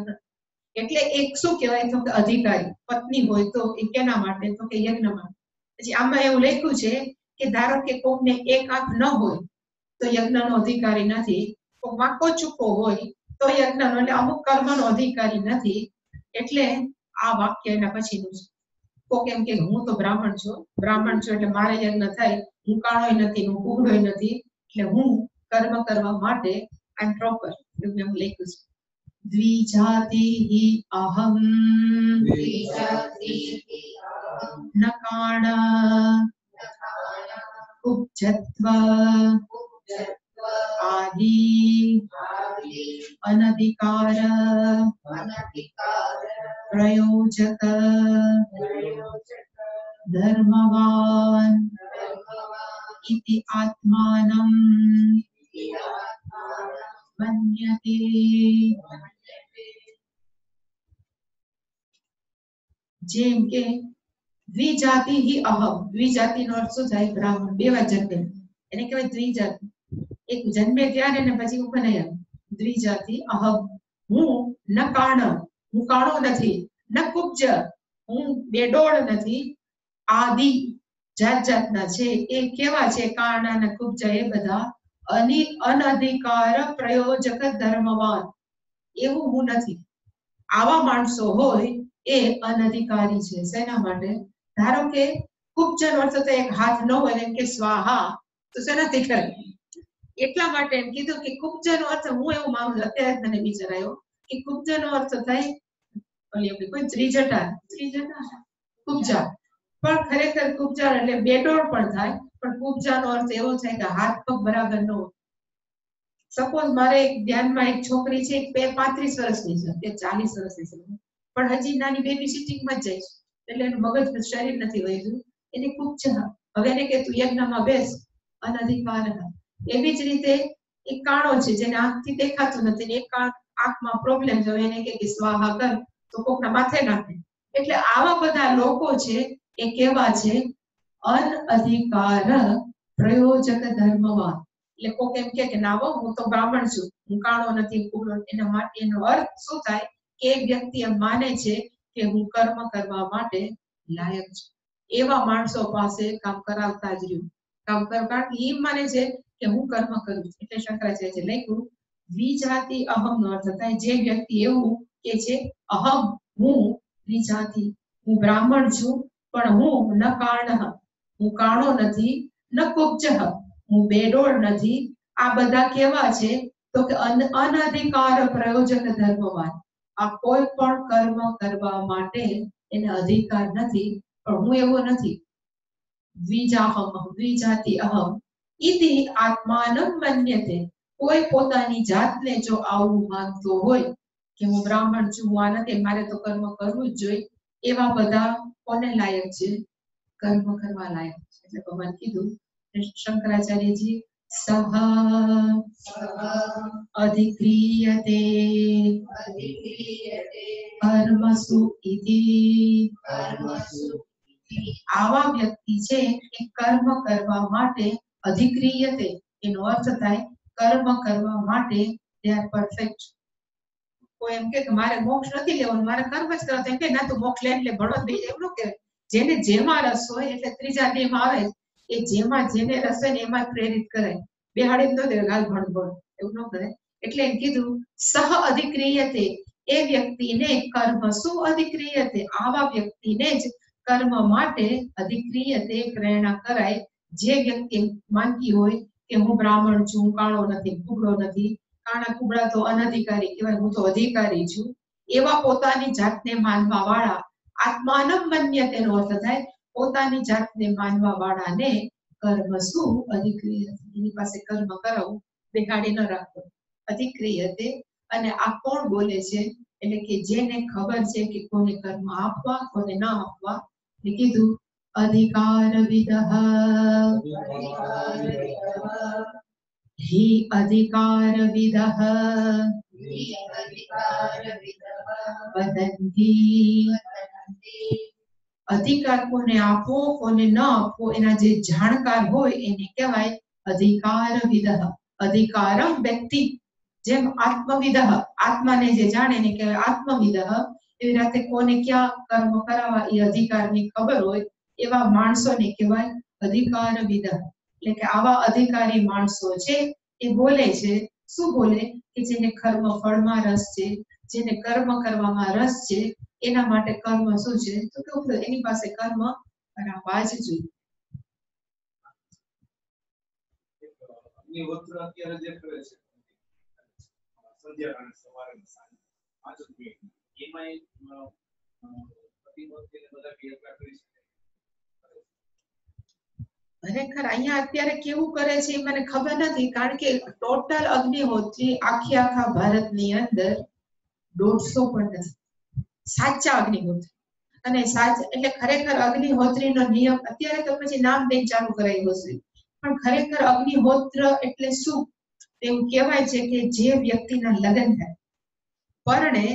S1: એટલે એક શું કહેવાય તો કે અધિકારી. પત્ની હોય તો એ કેના માટે તો કે યજ્ઞ માટે. પછી આમાં એવું લખ્યું છે કે ધારો કે કોકને એક આંખ ન હોય તો યજ્ઞનો અધિકારી નથી, કોક વાંકો ચૂકો હોય તો યજ્ઞનો, એટલે અમુક કર્મનો અધિકારી નથી. એટલે આ વાક્ય એના પછીનું છે. કોક એમ કે હું તો બ્રાહ્મણ છું એટલે મારે યજ્ઞ થાય, હું કાળોય નથી, હું કુગડોય નથી, એટલે હું કર્મ કરવા માટે આઈ એમ પ્રોપર, એવું એમ લખ્યું છે. દ્વિજાતિ અહમ ન કાણ ઉપજત્વ આદિ અનધિકાર પ્રયોજક ધર્મવાન ઇતિ આત્માનં મન્યતે. જેમ કે દ્વિજાતિ અહમ. દ્વિજાતિનો અર્થ શું થાય? બ્રાહ્મણ. બે વાર જન્મે એને કહેવાય દ્વિજાતિ. એક જન્મે ત્યારે ને પછી ઉપનયન. દ્વિજાતિ અહમ. હું ન કાણ, હું કાણો નથી, ન કુબ્જ, હું બેડોળ નથી, આદિ જાત જાતના છે. એ કેવા છે? કાણ અને કુબ્જ એ બધા અનધિકાર પ્રયોજક ધર્મવાન. એવું હું નથી. આવા માણસો હોય એ અનધિકારી છે. શેના માટે? ધારો કે કુબ્જનો અર્થ તો એક હાથ ન હોય એમ કે સ્વાહા, તો શેનાથી કરે? એટલા માટે એમ કીધું કે કુબ્જનો અર્થ, હું એવું માનું, અત્યારે મને વિચાર આવ્યો કે કુબ્જનો અર્થ થાય કોઈ ત્રિજટા કુબ્જા, પણ ખરેખર કુબ્જા એટલે બેડોળ પણ થાય, પણ કુબ્જાનો અર્થ એવો થાય કે હાથ પગ બરાબર ન હોય. સપોઝ મારે એક ધ્યાનમાં એક છોકરી છે, 35 વર્ષની છે કે 40 વર્ષની છે, પણ હજી નાની બેબી સિટિંગમાં જ જાય છે, એટલે એનું મગજ શરીર નથી વળ્યું, એને કુબ્જા. હવે એને કે તું યજ્ઞમાં બેસ, અનધિકાર. એવી જ રીતે એક કાણો છે જેને આંખથી દેખાતું નથી, એક આંખમાં પ્રોબ્લેમ છે, એને કે સ્વાહા કર, તો કોકના માથે નાખે. એટલે આવા બધા લોકો છે એ કેવા છે? અનઅધિકાર પ્રયોજક ધર્મવાન. એટલે કોક એમ કે ના હું તો બ્રાહ્મણ છું, હું કાણો નથી, એના માટે એનો અર્થ શું થાય કે વ્યક્તિ એમ માને છે કે હું કર્મ કરવા માટે લાયક છું. એવા માણસો પાસે કામ કરાવતા જ રહ્યું. કામ કરવા એ માને છે કે હું કર્મ કરું છું. એટલે શંકરાચાર્ય લખ્યું દ્વિજાતિ અહમ નો અર્થ થાય જે વ્યક્તિ એવું કે છે અહમ, હું દ્વિજાતિ, હું બ્રાહ્મણ છું પણ હું ન કાણ, હું કાણો નથી, ન કુબ્જઃ હું બેડોળ નથી. આ બધા કેવા છે તો કે અનધિકાર પ્રયોજક ધર્મવાન. આ કોઈ પણ કર્મ કરવા માટે એને અધિકાર નથી, પણ હું એવો નથી. દ્વિજાહમ દ્વિજાતિ અહમ ઇતિ આત્માનમ મન્યતે. કોઈ પોતાની જાતને જો આવું માનતો હોય કે હું બ્રાહ્મણ છું, હું આ નથી, મારે તો કર્મ કરવું જ જોઈએ, એવા બધા કોને લાયક છે? કર્મ કરવા લાયક છે. એટલે ભગવાન કીધું શંકરાચાર્યજી સહ અધિક્રિયતે કર્મસુ ઇતિ. આવા વ્યક્તિ છે એ કર્મ કરવા માટે અધિક્રિયતે, એનો અર્થ થાય કર્મ કરવા માટે they are perfect. કોઈ એમ કે મારે મોક્ષ નથી લેવાનું, મારે કર્મ જ કરવા, એમ કે ના તું મોક્ષ લે એટલે ભણો થઈ જાય, એવું કે જેને જેમાં રસ હોય, એટલે ત્રીજા દેહમાં આવે એ જેમાં જેને રસ હોય ને એમાં પ્રેરિત કરે, બેહાડી ન દે ગાલ ભણ ભણ, એવું ન કરે. એટલે એમ કીધું સહ અધિક્રિયતે, એ વ્યક્તિને કર્મ શું અધિક્રિયતે, આવા વ્યક્તિને જ કર્મ માટે અધિક્રિયતે પ્રેરણા કરાય. જે વ્યક્તિ માનતી હોય કે હું બ્રાહ્મણ છું, હું કાળો નથી, કુબડો નથી, કાણા કુબડા તો અનધિકારી કહેવાય, હું તો અધિકારી છું, એવા પોતાની જાતને માનવા વાળા આત્માનમ મન્યતે નો અર્થ થાય પોતાની જાતને માનવા વાળાને કર્મ શું અધિક્રિયતે, એની પાસે કર્મ કરાવવું, બેહાડી ન રાખવો, અધિક્રિયતે. અને આ કોણ બોલે છે? એટલે કે જેને ખબર છે કે કોને કર્મ આપવા કોને ન આપવા. કીધું અધિકાર વિદઃ हि अधिकार विदः वदन्ति. અધિકાર કોને આપવો કોને ન આપવો એના જે જાણકાર હોય એને કહેવાય અધિકાર વિદઃ. અધિકારમ વ્યક્તિ, જેમ આત્મવિદઃ, આત્માને જે જાણે એને કહેવાય આત્મવિદઃ. એવી રીતે કોને ક્યાં કર્મ કરાવવા એ અધિકારની ખબર હોય એવા માણસોને કહેવાય અધિકાર વિદઃ. એટલે કે આવા અધિકારી માણસો છે એ બોલે છે. શું બોલે? કે જેને કર્મ ફળમાં રસ છે, જેને કર્મ કરવામાં રસ છે, એના માટે કર્મ શું છે તો કે એની પાસે કર્મ કરાવવા જ જોઈએ.
S2: અગ્નિહોત્ર અત્યારે જે કરે છે સંધ્યા અને સવારે પાંચ જ મિનિટ એમાં પતિપત્નીને બધા ભેગા કરી શકે.
S1: ખરેખર અહીંયા અત્યારે કેવું કરે છે એ મને ખબર નથી, કારણ કે ટોટલ અગ્નિહોત્રી આખા ભારતની અંદર 150 પણ નથી સાચા અગ્નિહોત્રી. અને એટલે ખરેખર અગ્નિહોત્રીનો નિયમ અત્યારે તો પછી નામ દઈને ચાલુ કરાયું હશે, પણ ખરેખર અગ્નિહોત્ર એટલે શું? એવું કહેવાય છે કે જે વ્યક્તિના લગ્ન થાય, પરણે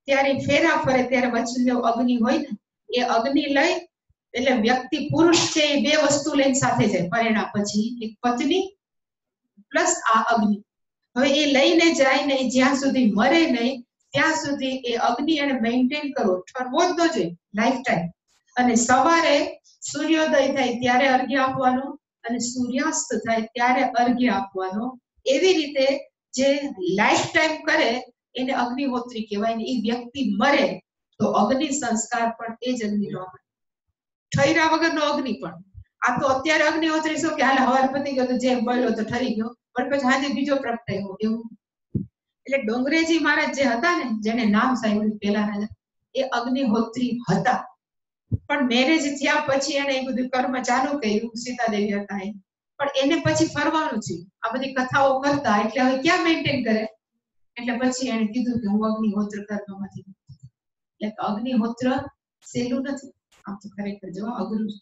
S1: ત્યારે ફેરા ફરે ત્યારે વચ્ચે અગ્નિ હોય ને, એ અગ્નિ લઈ એટલે વ્યક્તિ પુરુષ છે એ બે વસ્તુ લઈને સાથે જાય પરિણા પછી, એક પત્ની પ્લસ આ અગ્નિ. હવે એ લઈને જાય ને જ્યાં સુધી મરે નહીં ત્યાં સુધી એ અગ્નિ એને મેન્ટેન કરવો, ઠરવો જ ન જોઈએ લાઈફ ટાઈમ. અને સવારે સૂર્યોદય થાય ત્યારે અર્ઘ્ય આપવાનો અને સૂર્યાસ્ત થાય ત્યારે અર્ઘ્ય આપવાનો. એવી રીતે જે લાઈફ ટાઈમ કરે એને અગ્નિહોત્રી કહેવાય. ને એ વ્યક્તિ મરે તો અગ્નિ સંસ્કાર પણ એ જ અગ્નિનો આપે, ઠર્યા વગરનો અગ્નિ પણ. આ તો અત્યારે અગ્નિહોત્રી શું કે હાલ હવાર પતી ગયો તો જે બળ્યો તો ઠરી ગયો, પણ પછી આજે બીજો પ્રગટાયો એવું. એટલે ડોંગરેજી મહારાજ જે હતા ને, જેને નામ સાંભળ્યું પેલાના, એ અગ્નિહોત્રી હતા, પણ મેરેજ થયા પછી એને એ બધું કર્મ ચાલુ કર્યું. સીતાદેવી હતા એ, પણ એને પછી ફરવાનું છે આ બધી કથાઓ કરતા, એટલે હવે ક્યાં મેન્ટેન કરે? એટલે પછી એને કીધું કે હું અગ્નિહોત્ર કરવામાંથી. એટલે અગ્નિહોત્ર સહેલું નથી, આમ તો ખરેખર જો અઘરું છે.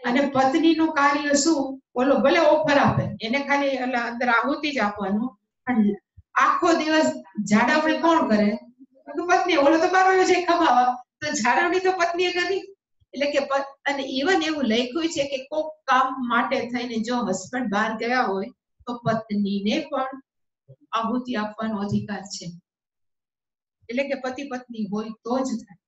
S1: અને પત્નીનું કાર્ય શું? બોલો ભલે ઓફર આપે એને ખાલી અંદર આહુતિ જ આપવાનું, પણ આખો દિવસ જાળવણી કોણ કરે? તો પત્ની. ઓલો તો બારો છે ખવાવા, તો જાળવણી તો પત્નીએ કરી. એટલે કે અને ઇવન એવું લખ્યું છે કે કોક કામ માટે થઈને જો હસબન્ડ બહાર ગયા હોય તો પત્નીને પણ આહુતિ આપવાનો અધિકાર છે. એટલે કે પતિ પત્ની હોય તો જ થાય.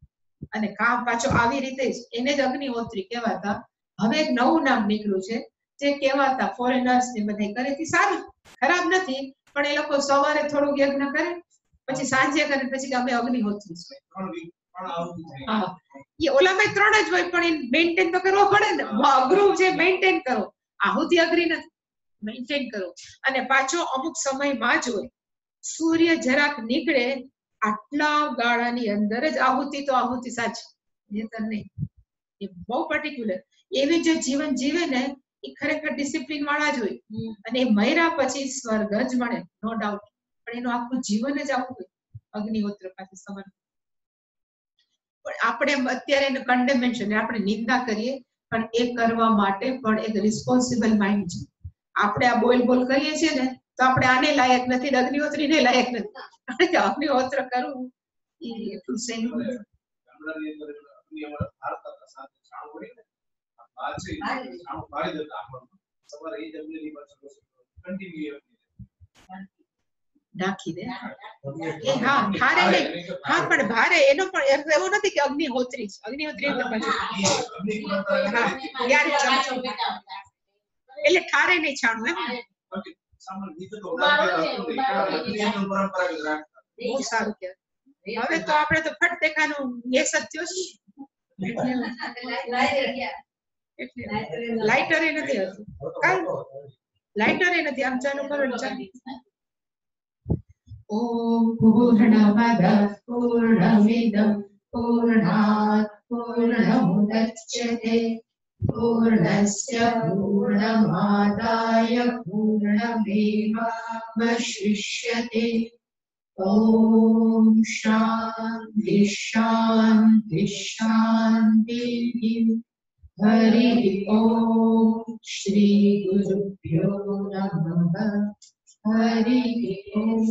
S1: અને કામ પાછો આવી રીતે જ એને જ અગ્નિહોત્રી કહેવાતા. હવે એક નવું નામ નીકળ્યું છે જે કહેવાતા ફોરેનર્સ ને બધા કરે તે સારું, ખરાબ નથી, પણ એ લોકો સવારે થોડું યજ્ઞ કરે પછી સાંજે કરે પછી અમે અગ્નિહોત્રી છે. હા, એ ઓલામાં 3 જ હોય પણ એ મેન્ટેન તો કરવો પડે ને, અઘરું છે મેન્ટેન કરો. આહુતિ અઘરી નથી, મેન્ટેન કરો. અને પાછો અમુક સમયમાં જ હોય, સૂર્ય જરાક નીકળે આટલા ગાળાની અંદર જ આહુતિ તો આહુતિ સાચી, નહીંતર નહીં. એ બહુ પર્ટિક્યુલર. એવી જે જીવન જીવે ને એ ખરેખર ડિસિપ્લિન વાળા જ હોય, અને એ મર્યા પછી સ્વર્ગ જ મળે, નો ડાઉટ. પણ એનું આખું જીવન જ આવું હોય અગ્નિહોત્ર પાસે સમર્પિત. પણ આપણે અત્યારે એને કન્ડેમેન્શન, આપણે નિંદા કરીએ, પણ એ કરવા માટે પણ એક રિસ્પોન્સિબલ માઇન્ડ છે. આપણે આ બોલ બોલ કરીએ છીએ ને તો આપણે આને લાયક નથી, અગ્નિહોત્રીને લાયક નથી. કારણ કે અગ્નિહોત્ર કરવું એ એટલું સહેલું નથી.
S2: ગામડાની અંદર અગ્નિ અમારા ભારત સાથે છાણ હોય ને, આ છે છાણ પાડી દેતા આપણને સવારે એ જ અગ્નિની પાછળ કન્ટિન્યુ
S1: નાખી દે. એ હા ભારે નહીં, હા પણ ભારે એનો પણ એવું નથી કે અગ્નિહોત્રી છે. અગ્નિહોત્રી એટલે ઠારે નહીં છાણું એમ. બહુ સારું કહેવાય. હવે તો આપણે તો ફટ દેખાનું ગેસ જ થયો છે, એટલે લાઇટર એ નથી હતું, લાઇટર એ નથી. આમ ચાલુ કરો ને ચાલુ. ઓમ પૂર્ણમદ પૂર્ણમિદં પૂર્ણાત પૂર્ણમુદચ્યતે પૂર્ણસ્ય પૂર્ણમાદાય પૂર્ણમેવાવશિષ્યતે. ઓમ શાંતિ શાંતિ શાંતિ. હરિ ઓમ શ્રી ગુરુભ્યો નમઃ. હરિ ઓમ.